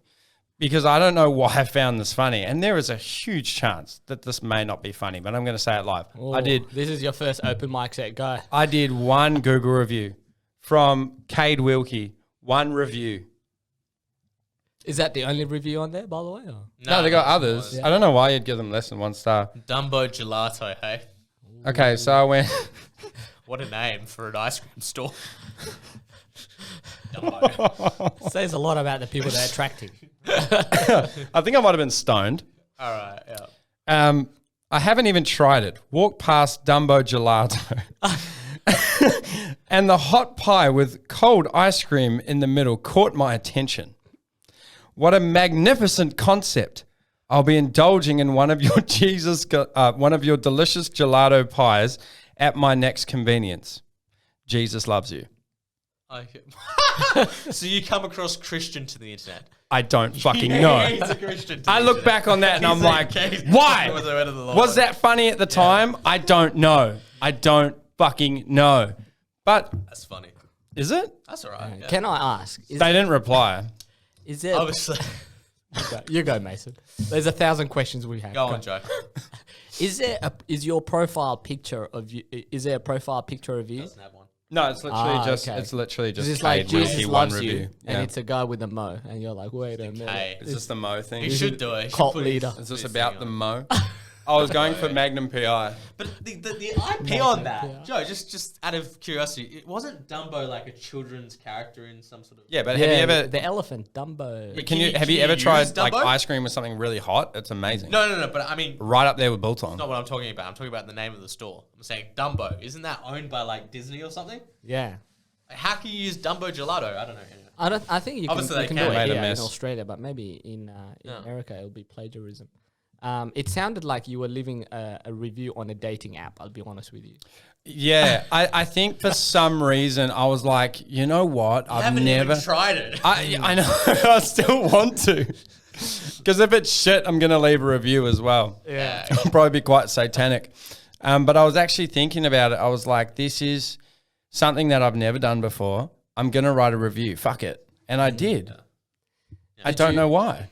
[SPEAKER 2] because I don't know why I found this funny, and there is a huge chance that this may not be funny, but I'm going to say it live.
[SPEAKER 1] Oh,
[SPEAKER 2] I did.
[SPEAKER 1] This is your first open mic set. Go.
[SPEAKER 2] I did one Google review from Cade Wilkie. One review.
[SPEAKER 1] Is that the only review on there, by the way? Or?
[SPEAKER 2] No, they got
[SPEAKER 3] it's
[SPEAKER 2] others.
[SPEAKER 3] not.
[SPEAKER 2] I don't know why you'd give them less than 1 star.
[SPEAKER 3] Dumbo Gelato, hey?
[SPEAKER 2] Okay, so I went.
[SPEAKER 3] What a name for an ice cream store. Dumbo.
[SPEAKER 1] Says a lot about the people they're attracting.
[SPEAKER 2] I think I might have been stoned.
[SPEAKER 3] All right, yeah.
[SPEAKER 2] I haven't even tried it. Walked past Dumbo Gelato. And the hot pie with cold ice cream in the middle caught my attention. What a magnificent concept. I'll be indulging in one of your one of your delicious gelato pies at my next convenience. Jesus loves you.
[SPEAKER 3] Okay. So you come across Christian to the internet.
[SPEAKER 2] I don't fucking know.
[SPEAKER 3] He's a Christian to
[SPEAKER 2] I
[SPEAKER 3] the
[SPEAKER 2] look
[SPEAKER 3] internet.
[SPEAKER 2] back on that and I'm
[SPEAKER 3] He's
[SPEAKER 2] like,
[SPEAKER 3] okay.
[SPEAKER 2] why?
[SPEAKER 3] With the word of the Lord.
[SPEAKER 2] Was that funny at the time? I don't know. I don't fucking know. But
[SPEAKER 3] That's funny.
[SPEAKER 2] is it?
[SPEAKER 3] That's all right. Yeah.
[SPEAKER 1] Can I ask?
[SPEAKER 2] They didn't reply.
[SPEAKER 1] Is there?
[SPEAKER 3] Obviously.
[SPEAKER 1] You go, Mason. There's 1,000 questions we have.
[SPEAKER 3] Go on, Joe.
[SPEAKER 1] Is your profile picture of you? Is there a profile picture of you?
[SPEAKER 3] Doesn't have one.
[SPEAKER 2] No, it's literally just
[SPEAKER 1] okay.
[SPEAKER 2] it's literally just
[SPEAKER 1] It's like
[SPEAKER 2] Cade Wilkie
[SPEAKER 1] Jesus
[SPEAKER 2] one
[SPEAKER 1] loves
[SPEAKER 2] review.
[SPEAKER 1] you,
[SPEAKER 2] Yeah.
[SPEAKER 1] and it's a guy with a mo, and you're like, wait a minute.
[SPEAKER 3] Hey,
[SPEAKER 2] Is this the Mo thing?
[SPEAKER 3] he should do it. He should
[SPEAKER 1] Cult
[SPEAKER 3] put
[SPEAKER 1] leader.
[SPEAKER 2] Is this
[SPEAKER 3] his
[SPEAKER 2] about
[SPEAKER 3] thing
[SPEAKER 2] the
[SPEAKER 3] on.
[SPEAKER 2] Mo? I was going for Magnum PI.
[SPEAKER 3] But the IP on that,
[SPEAKER 1] yeah.
[SPEAKER 3] Joe, just out of curiosity, it wasn't Dumbo like a children's character in some sort of...
[SPEAKER 2] Yeah, but
[SPEAKER 1] Yeah,
[SPEAKER 2] have you ever?
[SPEAKER 1] the elephant Dumbo?
[SPEAKER 2] Have
[SPEAKER 3] Can
[SPEAKER 2] you
[SPEAKER 3] you
[SPEAKER 2] ever
[SPEAKER 3] use
[SPEAKER 2] tried like
[SPEAKER 3] Dumbo?
[SPEAKER 2] ice cream with something really hot? It's amazing.
[SPEAKER 3] No, but I mean,
[SPEAKER 2] Right up there with Biltong.
[SPEAKER 3] not what I'm talking about. I'm talking about the name of the store. I'm saying Dumbo. Isn't that owned by like Disney or something?
[SPEAKER 1] Yeah.
[SPEAKER 3] Like, how can you use Dumbo Gelato? I don't know. Anyway.
[SPEAKER 1] I think you
[SPEAKER 3] Obviously
[SPEAKER 1] can,
[SPEAKER 3] they
[SPEAKER 1] you can
[SPEAKER 3] can.
[SPEAKER 1] do it
[SPEAKER 2] Made a
[SPEAKER 1] here in
[SPEAKER 2] mess.
[SPEAKER 1] Australia, but maybe in
[SPEAKER 3] Yeah.
[SPEAKER 1] America it'll be plagiarism. It sounded like you were leaving a review on a dating app. I'll be honest with you.
[SPEAKER 2] Yeah, I think for some reason I was like, you know what?
[SPEAKER 3] I
[SPEAKER 2] I've
[SPEAKER 3] haven't
[SPEAKER 2] never.
[SPEAKER 3] even tried it.
[SPEAKER 2] I know. I still want to. Because if it's shit, I'm gonna leave a review as well.
[SPEAKER 3] Yeah.
[SPEAKER 2] It'll probably be quite satanic. But I was actually thinking about it. I was like, this is something that I've never done before. I'm gonna write a review. Fuck it, and I did. I
[SPEAKER 1] Did
[SPEAKER 2] don't
[SPEAKER 1] you-
[SPEAKER 2] know why.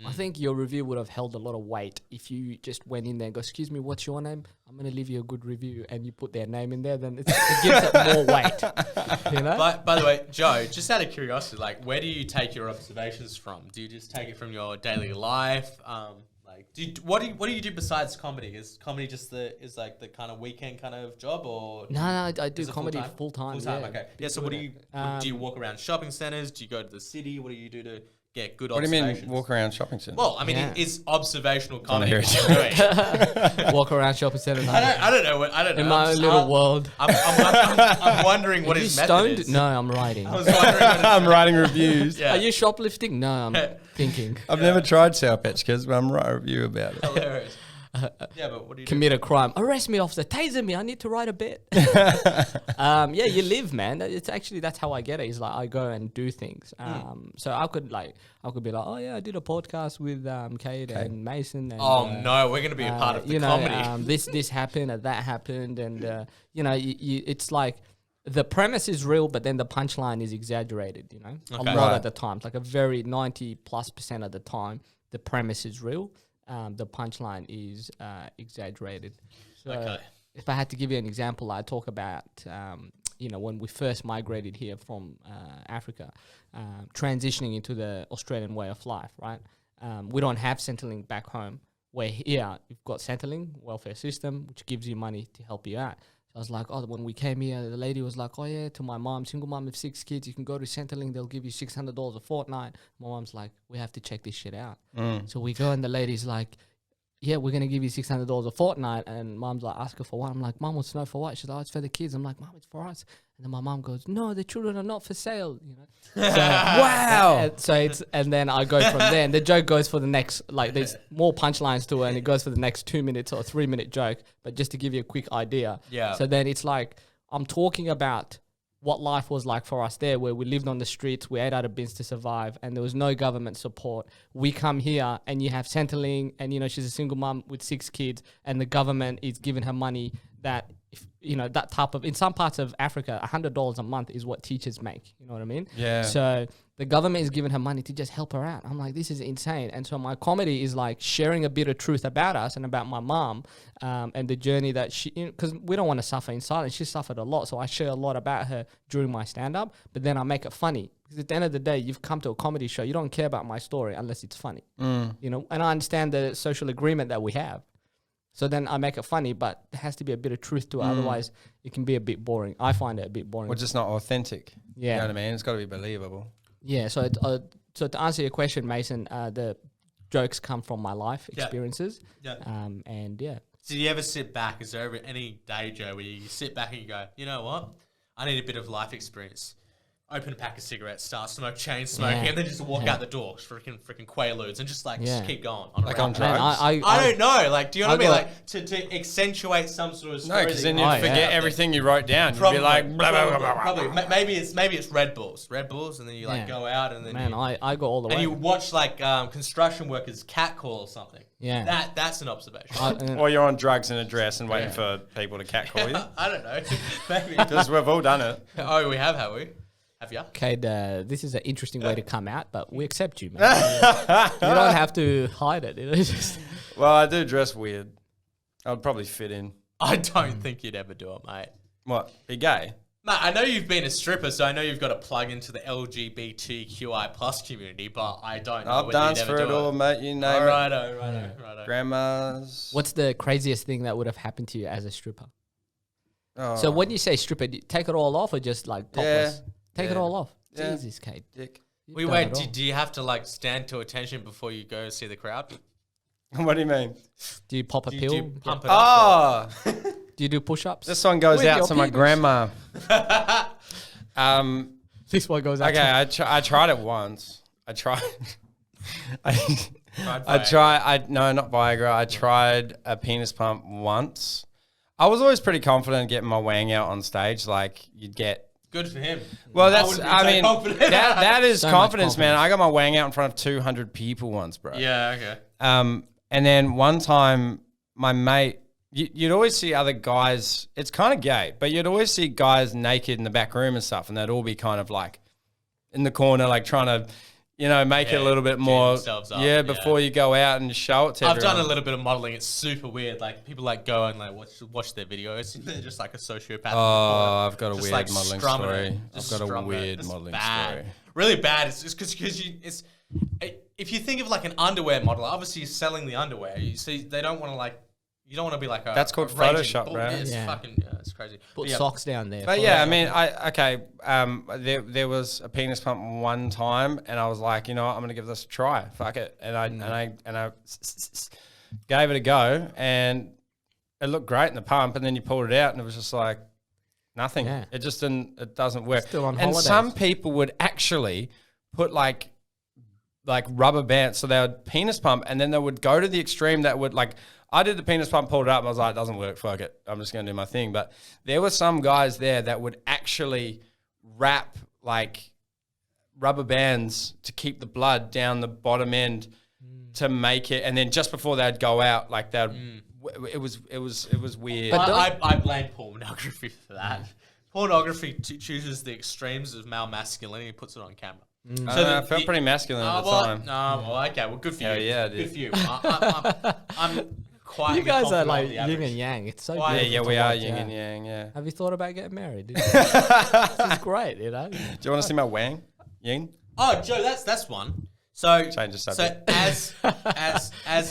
[SPEAKER 1] I think your review would have held a lot of weight if you just went in there and go, excuse me, what's your name? I'm going to leave you a good review, and you put their name in there, then it gives it more weight. You know?
[SPEAKER 3] By the way, Joe, just out of curiosity, like, where do you take your observations from? Do you just take it from your daily life? What do you do besides comedy? Is comedy just the kind of weekend kind of job, or
[SPEAKER 1] No, I do
[SPEAKER 3] is it
[SPEAKER 1] comedy
[SPEAKER 3] full-time?
[SPEAKER 1] full time.
[SPEAKER 3] Full-time,
[SPEAKER 1] Yeah.
[SPEAKER 3] okay. Yeah, so what do you do? You
[SPEAKER 1] Um,
[SPEAKER 3] walk around shopping centers? Do you go to the city? What do you do to get good
[SPEAKER 2] What do you
[SPEAKER 3] observations?
[SPEAKER 2] mean walk around shopping centers?
[SPEAKER 3] Well, I mean,
[SPEAKER 1] Yeah.
[SPEAKER 3] it's observational
[SPEAKER 2] wanna
[SPEAKER 3] comedy.
[SPEAKER 2] hear
[SPEAKER 3] what you're doing.
[SPEAKER 1] Walk around shopping center.
[SPEAKER 3] I don't know. I don't know.
[SPEAKER 1] In my
[SPEAKER 3] I'm just-
[SPEAKER 1] little
[SPEAKER 3] I'm-
[SPEAKER 1] world.
[SPEAKER 3] I'm wondering what
[SPEAKER 1] Are you
[SPEAKER 3] his method
[SPEAKER 1] stoned?
[SPEAKER 3] is.
[SPEAKER 1] No, I'm writing.
[SPEAKER 3] I was wondering what his
[SPEAKER 2] I'm writing reviews.
[SPEAKER 3] Yeah.
[SPEAKER 1] Are you shoplifting? No, I'm thinking.
[SPEAKER 2] I've never tried Sour Patch Kids, but I'm writing a review about it.
[SPEAKER 3] Hilarious. Yeah, but what do you do?
[SPEAKER 1] Commit a crime. Arrest me, officer. Taser me. I need to write a bit. Yeah, you live, man. It's actually, that's how I get it. It's like I go and do things. So I could be like, oh yeah, I did a podcast with Cade and Mason. And,
[SPEAKER 3] Oh no, we're gonna be a part of the
[SPEAKER 1] you know,
[SPEAKER 3] comedy.
[SPEAKER 1] this happened and that happened, and you know, it's like the premise is real, but then the punchline is exaggerated. You know,
[SPEAKER 3] Okay.
[SPEAKER 1] a lot
[SPEAKER 2] Right.
[SPEAKER 1] of the times, like a very 90+% of the time, the premise is real. The punchline is exaggerated. So
[SPEAKER 3] Okay.
[SPEAKER 1] if I had to give you an example, I talk about you know, when we first migrated here from Africa, transitioning into the Australian way of life, right? We don't have Centrelink back home. Where here you've got Centrelink welfare system, which gives you money to help you out. So I was like, oh, when we came here, the lady was like, oh yeah, to my mom, single mom of 6 kids, you can go to Centrelink, they'll give you $600 a fortnight. My mom's like, we have to check this shit out. So we go and the lady's like, yeah, we're going to give you $600 a fortnight. And mom's like, ask her for what? I'm like, mom wants to know for what? She's like, oh, it's for the kids. I'm like, mom, it's for us. And then my mom goes, no, the children are not for sale. You know? So,
[SPEAKER 2] Wow.
[SPEAKER 1] So it's, and then I go from there, and the joke goes for the next, like, there's more punchlines to it, and it goes for the next 2 minutes or 3 minute joke. But just to give you a quick idea.
[SPEAKER 3] Yeah.
[SPEAKER 1] So then it's like, I'm talking about what life was like for us there, where we lived on the streets, we ate out of bins to survive, and there was no government support. We come here and you have Centrelink, and you know she's a single mom with 6 kids, and the government is giving her money that, if, you know, that type of, in some parts of Africa, $100 a month is what teachers make. You know what I mean?
[SPEAKER 2] Yeah.
[SPEAKER 1] So the government is giving her money to just help her out. I'm like, this is insane. And so my comedy is like sharing a bit of truth about us and about my mom, and the journey that she, because we don't want to suffer in silence. She suffered a lot. So I share a lot about her during my stand-up, but then I make it funny. Because at the end of the day, you've come to a comedy show. You don't care about my story unless it's funny. You know, and I understand the social agreement that we have. So then I make it funny, but there has to be a bit of truth to it. Otherwise, it can be a bit boring. I find it a bit boring.
[SPEAKER 2] Or just not authentic.
[SPEAKER 1] Yeah.
[SPEAKER 2] You know what I mean? It's got to be believable.
[SPEAKER 1] Yeah. So so to answer your question, Mason, the jokes come from my life experiences.
[SPEAKER 3] Yeah.
[SPEAKER 1] And yeah.
[SPEAKER 3] So do you ever sit back? Is there ever any day, Joe, where you sit back and you go, you know what? I need a bit of life experience. Open a pack of cigarettes, start chain smoking, and then just walk out the door, freaking Quaaludes, and just keep going. On
[SPEAKER 2] Like
[SPEAKER 3] a
[SPEAKER 2] on
[SPEAKER 3] round.
[SPEAKER 2] drugs?
[SPEAKER 3] I don't know. Like, do you know what I mean? Like to accentuate some sort of story.
[SPEAKER 2] No, because then you'd forget everything you wrote down. You'd
[SPEAKER 3] Probably,
[SPEAKER 2] be like, blah, blah, blah, blah, blah.
[SPEAKER 3] probably. Maybe it's Red Bulls, and then you go out and then
[SPEAKER 1] Man, I go all the way.
[SPEAKER 3] and you watch construction workers catcall or something.
[SPEAKER 1] Yeah.
[SPEAKER 3] That's an observation.
[SPEAKER 2] Or you're on drugs in a dress and waiting for people to catcall you.
[SPEAKER 3] I don't know. Maybe.
[SPEAKER 2] Because we've all done it.
[SPEAKER 3] Oh, we have we? Have you?
[SPEAKER 1] Okay, this is an interesting way to come out, but we accept you, man. You don't have to hide it. It's just
[SPEAKER 2] Well, I do dress weird. I'd probably fit in.
[SPEAKER 3] I don't think you'd ever do it, mate.
[SPEAKER 2] What? Be gay?
[SPEAKER 3] Mate, I know you've been a stripper, so I know you've got to plug into the LGBTQI plus community, but I don't know
[SPEAKER 2] I've
[SPEAKER 3] whether
[SPEAKER 2] danced
[SPEAKER 3] you'd ever
[SPEAKER 2] for it
[SPEAKER 3] do
[SPEAKER 2] all, mate. You name it.
[SPEAKER 3] Righto.
[SPEAKER 2] Grandmas.
[SPEAKER 1] What's the craziest thing that would have happened to you as a stripper?
[SPEAKER 2] Oh,
[SPEAKER 1] So when you say stripper, do you take it all off or just like topless? Take it all off.
[SPEAKER 2] Yeah.
[SPEAKER 1] Jesus, Kate.
[SPEAKER 2] dick.
[SPEAKER 3] Wait, do you have to stand to attention before you go see the crowd?
[SPEAKER 2] What do you mean?
[SPEAKER 1] Do you pop a
[SPEAKER 3] Do
[SPEAKER 1] pill?
[SPEAKER 3] you pump it up?
[SPEAKER 2] Oh,
[SPEAKER 1] Do you do push-ups?
[SPEAKER 2] this one goes
[SPEAKER 1] With
[SPEAKER 2] out
[SPEAKER 1] your
[SPEAKER 2] to my
[SPEAKER 1] penis.
[SPEAKER 2] grandma.
[SPEAKER 1] This one goes out.
[SPEAKER 2] Okay, I tried it once. I tried. No, not Viagra. I tried a penis pump once. I was always pretty confident getting my wang out on stage. Like you'd get.
[SPEAKER 3] Good for him.
[SPEAKER 2] Well, that's.
[SPEAKER 3] wouldn't be
[SPEAKER 2] I
[SPEAKER 3] so
[SPEAKER 2] mean,
[SPEAKER 3] confident.
[SPEAKER 2] that is
[SPEAKER 1] So much
[SPEAKER 2] confidence, man.
[SPEAKER 1] confidence.
[SPEAKER 2] I got my wang out in front of 200 people once, bro.
[SPEAKER 3] Yeah, okay.
[SPEAKER 2] And then one time, my mate, you'd always see other guys. It's kind of gay, but you'd always see guys naked in the back room and stuff, and they'd all be kind of like in the corner, like trying to, make it a little bit more.
[SPEAKER 3] themselves up,
[SPEAKER 2] before you go out and show it to
[SPEAKER 3] I've
[SPEAKER 2] everyone.
[SPEAKER 3] done a little bit of modeling. It's super weird. Like people go and watch their videos. They're just like a sociopath.
[SPEAKER 2] Oh, I've got a
[SPEAKER 3] Just,
[SPEAKER 2] weird modeling
[SPEAKER 3] strumming
[SPEAKER 2] story.
[SPEAKER 3] it. Just
[SPEAKER 2] I've got a
[SPEAKER 3] strumming it.
[SPEAKER 2] weird
[SPEAKER 3] It's
[SPEAKER 2] modeling
[SPEAKER 3] bad.
[SPEAKER 2] story.
[SPEAKER 3] Really bad. It's just because if you think of like an underwear model, obviously you're selling the underwear. You see, they don't want to you don't want to be like a.
[SPEAKER 2] That's called
[SPEAKER 3] a raging
[SPEAKER 2] Photoshop,
[SPEAKER 3] bull.
[SPEAKER 2] bro.
[SPEAKER 3] It's
[SPEAKER 1] Yeah.
[SPEAKER 3] fucking it's crazy.
[SPEAKER 1] Put
[SPEAKER 3] But
[SPEAKER 1] socks down there.
[SPEAKER 2] But yeah, I mean, there was a penis pump one time, and I was like, you know what, I'm gonna give this a try. Fuck it, and I gave it a go, and it looked great in the pump, and then you pulled it out, and it was just like nothing.
[SPEAKER 1] Yeah.
[SPEAKER 2] It just didn't. It doesn't work.
[SPEAKER 1] Still on
[SPEAKER 2] and
[SPEAKER 1] holidays.
[SPEAKER 2] some people would actually put like rubber bands, so they would penis pump, and then they would go to the extreme that would I did the penis pump, pulled it up, and I was like, it doesn't work, fuck it. I'm just going to do my thing. But there were some guys there that would actually wrap rubber bands to keep the blood down the bottom end to make it. And then just before they'd go out, it was weird.
[SPEAKER 3] I blame pornography for that. Pornography chooses the extremes of male masculinity and puts it on camera.
[SPEAKER 2] I felt pretty masculine at the time.
[SPEAKER 3] Okay, well, good for you.
[SPEAKER 2] Hell yeah, I
[SPEAKER 3] Good
[SPEAKER 2] did.
[SPEAKER 3] for you. I'm quite.
[SPEAKER 1] You guys are like yin and yang. It's so
[SPEAKER 3] Why-
[SPEAKER 1] beautiful.
[SPEAKER 2] Yeah,
[SPEAKER 1] to
[SPEAKER 2] we are
[SPEAKER 1] watch,
[SPEAKER 2] yin and yang, yeah.
[SPEAKER 1] Have you thought about getting married? This is great,
[SPEAKER 2] Do you want to see my wang? Yin?
[SPEAKER 3] Oh, Joe, that's one. So,
[SPEAKER 2] Change the subject.
[SPEAKER 3] as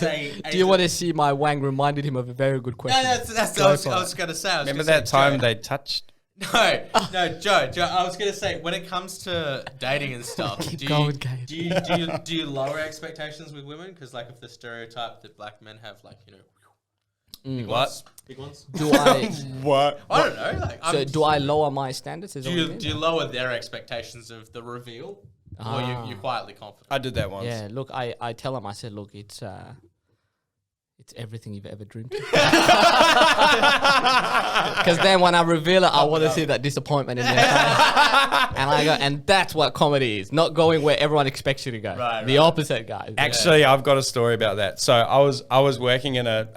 [SPEAKER 3] a.
[SPEAKER 1] Do you want to see my wang? Reminded him of a very good question.
[SPEAKER 3] No, that's
[SPEAKER 1] Go
[SPEAKER 3] I was
[SPEAKER 1] for it.
[SPEAKER 3] going to say.
[SPEAKER 2] Remember that time they touched?
[SPEAKER 3] No, Joe. I was going to say, when it comes to dating and stuff,
[SPEAKER 1] Keep going, Gabe.
[SPEAKER 3] do you lower expectations with women? Because if the stereotype that black men have, big ones, big ones.
[SPEAKER 1] Do I?
[SPEAKER 2] What?
[SPEAKER 3] I don't know.
[SPEAKER 1] So do I lower my standards? Is that what you mean?
[SPEAKER 3] Do you lower their expectations of the reveal, or you're quietly confident?
[SPEAKER 2] I did that once.
[SPEAKER 1] Yeah, look, I tell him, I said, look, it's It's everything you've ever dreamed. Because then when I reveal it, I want to see that disappointment in their face. And I go, and that's what comedy is. Not going where everyone expects you to go. The opposite, guys.
[SPEAKER 2] Actually, I've got a story about that. So I was working in a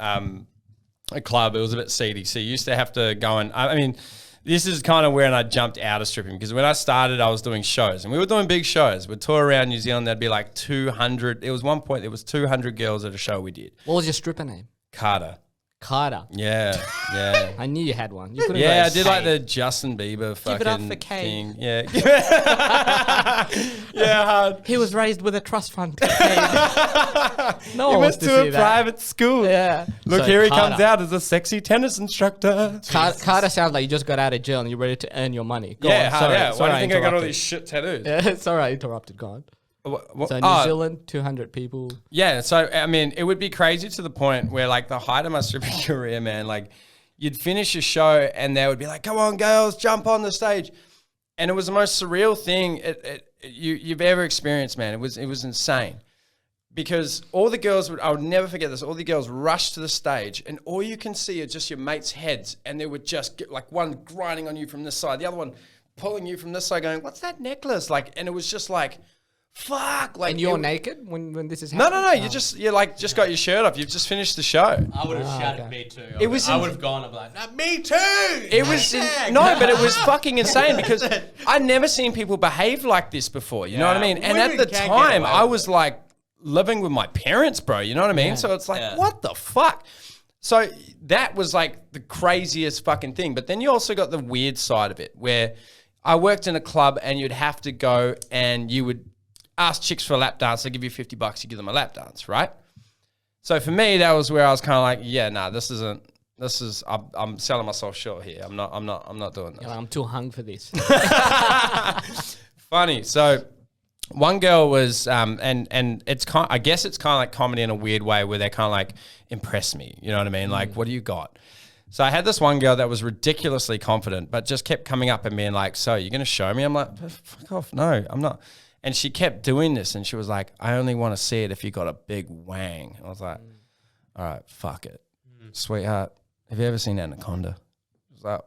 [SPEAKER 2] club. It was a bit seedy. So you used to have to go and, I mean, this is kind of when I jumped out of stripping, because when I started, I was doing shows, and we were doing big shows. We'd tour around New Zealand. There'd be like 200. It was one point, there was 200 girls at a show we did.
[SPEAKER 1] What was your stripper name?
[SPEAKER 2] Carter.
[SPEAKER 1] Carter.
[SPEAKER 2] Yeah, yeah.
[SPEAKER 1] I knew you had one. You couldn't
[SPEAKER 2] Yeah,
[SPEAKER 1] go
[SPEAKER 2] I did like
[SPEAKER 1] Kate.
[SPEAKER 2] the Justin Bieber fucking
[SPEAKER 1] it up for Kate.
[SPEAKER 2] thing. Yeah. Yeah, hard.
[SPEAKER 1] He was raised with a trust fund. No
[SPEAKER 2] He
[SPEAKER 1] one wants
[SPEAKER 2] went
[SPEAKER 1] to
[SPEAKER 2] to
[SPEAKER 1] see
[SPEAKER 2] a
[SPEAKER 1] that.
[SPEAKER 2] private school.
[SPEAKER 1] Yeah.
[SPEAKER 2] Look,
[SPEAKER 1] So
[SPEAKER 2] here he
[SPEAKER 1] Carter.
[SPEAKER 2] comes out as a sexy tennis instructor.
[SPEAKER 1] Carter sounds like you just got out of jail and you're ready to earn your money. Go
[SPEAKER 2] Yeah,
[SPEAKER 1] on.
[SPEAKER 2] hard,
[SPEAKER 1] Sorry,
[SPEAKER 2] yeah.
[SPEAKER 1] sorry,
[SPEAKER 2] Why do you think I got all
[SPEAKER 1] interrupted.
[SPEAKER 2] these shit tattoos?
[SPEAKER 1] Yeah, it's all right. Interrupted. Go on.
[SPEAKER 2] What-
[SPEAKER 1] So New
[SPEAKER 2] oh,
[SPEAKER 1] Zealand, 200 people.
[SPEAKER 2] Yeah, so I mean, it would be crazy to the point where, like, the height of my stripping career, man, like, you'd finish a show and they would be like, "Come on, girls, jump on the stage," and it was the most surreal thing you've ever experienced, man. It was insane, because all the girls I would never forget this. All the girls rushed to the stage, and all you can see are just your mates' heads, and they would just get, like, one grinding on you from this side, the other one pulling you from this side, going, "What's that necklace?" Like, and it was just like, fuck, like,
[SPEAKER 1] And you're naked when this is happening?
[SPEAKER 2] no. You just got your shirt off. You've just finished the show.
[SPEAKER 3] I would have shouted
[SPEAKER 1] okay.
[SPEAKER 3] me too.
[SPEAKER 2] It was
[SPEAKER 3] I
[SPEAKER 2] in-
[SPEAKER 3] would have gone and be like, me too.
[SPEAKER 2] It was but it was fucking insane, because I'd never seen people behave like this before. You know what I
[SPEAKER 3] Yeah.
[SPEAKER 2] mean? And
[SPEAKER 3] Women
[SPEAKER 2] at the
[SPEAKER 3] can't get
[SPEAKER 2] time,
[SPEAKER 3] away
[SPEAKER 2] I
[SPEAKER 3] with
[SPEAKER 2] was like living with my parents, bro. You know what I mean?
[SPEAKER 1] Yeah.
[SPEAKER 2] So it's like,
[SPEAKER 3] Yeah.
[SPEAKER 2] what the fuck? So that was like the craziest fucking thing. But then you also got the weird side of it, where I worked in a club and you'd have to go and you would ask chicks for a lap dance. They give you $50, you give them a lap dance, right? So for me, that was where I was kind of like, yeah, nah, I'm selling myself short here. I'm not doing this.
[SPEAKER 1] You're like, I'm too hung for this.
[SPEAKER 2] Funny. So one girl was, and it's I guess it's kind of like comedy in a weird way, where they kind of like impress me. You know what I mean? Like, what do you got? So I had this one girl that was ridiculously confident, but just kept coming up and being like, "So you're going to show me?" I'm like, "Fuck off. No, I'm not." And she kept doing this, and she was like, "I only want to see it if you got a big wang." I was like, "All right, fuck it. Sweetheart, have you ever seen Anaconda?" I was like,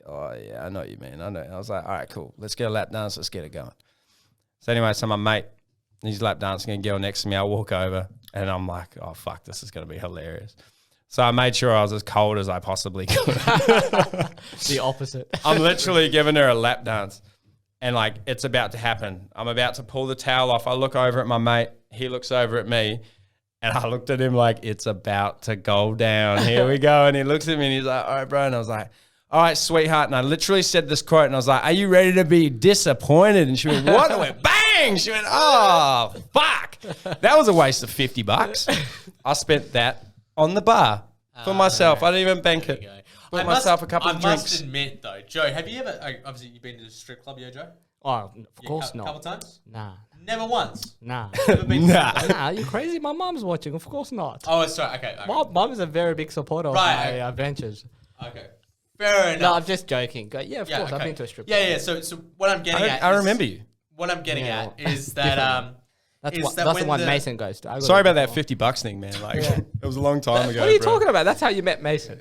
[SPEAKER 2] "Oh, yeah, I know what you mean. I know." I was like, "All right, cool. Let's get a lap dance. Let's get it going." So anyway, so my mate, he's lap dancing, a girl next to me. I walk over, and I'm like, "Oh, fuck, this is going to be hilarious." So I made sure I was as cold as I possibly could.
[SPEAKER 1] The opposite.
[SPEAKER 2] I'm literally giving her a lap dance, and like, it's about to happen. I'm about to pull the towel off. I look over at my mate. He looks over at me, and I looked at him like, it's about to go down. Here we go. And he looks at me and he's like, "All right, bro." And I was like, "All right, sweetheart." And I literally said this quote, and I was like, "Are you ready to be disappointed?" And she went, "What?" I went, bang. She went, "Oh, fuck." That was a waste of $50. I spent that on the bar for myself. I didn't even bank it. Bought myself a couple of drinks.
[SPEAKER 3] I must admit though, Joe, have you ever, obviously you've been to a strip club, yeah, Joe?
[SPEAKER 1] Oh, of course
[SPEAKER 3] A couple
[SPEAKER 1] not.
[SPEAKER 3] times?
[SPEAKER 1] Nah.
[SPEAKER 3] Never once.
[SPEAKER 1] Nah.
[SPEAKER 3] Never been to a
[SPEAKER 2] Nah.
[SPEAKER 3] strip club?
[SPEAKER 1] Nah, you crazy? My mom's watching. Of course not.
[SPEAKER 3] Oh, sorry. Okay.
[SPEAKER 1] My mom is a very big supporter of
[SPEAKER 3] Right,
[SPEAKER 1] my ventures.
[SPEAKER 3] Okay. Fair enough.
[SPEAKER 1] No, I'm just joking. Yeah, of course. I've
[SPEAKER 3] okay.
[SPEAKER 1] been to a strip
[SPEAKER 3] Yeah,
[SPEAKER 1] club.
[SPEAKER 3] yeah. So what I'm getting at
[SPEAKER 2] I
[SPEAKER 3] is-
[SPEAKER 2] remember you.
[SPEAKER 3] What I'm getting
[SPEAKER 1] Yeah,
[SPEAKER 3] at is that
[SPEAKER 1] That's,
[SPEAKER 3] is
[SPEAKER 1] what,
[SPEAKER 3] that
[SPEAKER 1] that's the
[SPEAKER 3] when
[SPEAKER 1] one
[SPEAKER 3] the-
[SPEAKER 1] Mason goes to. I got
[SPEAKER 2] Sorry
[SPEAKER 1] it
[SPEAKER 2] about that
[SPEAKER 1] before.
[SPEAKER 2] $50 thing, man. Like, it was a long time ago.
[SPEAKER 1] What are you
[SPEAKER 2] bro.
[SPEAKER 1] talking about? That's how you met Mason.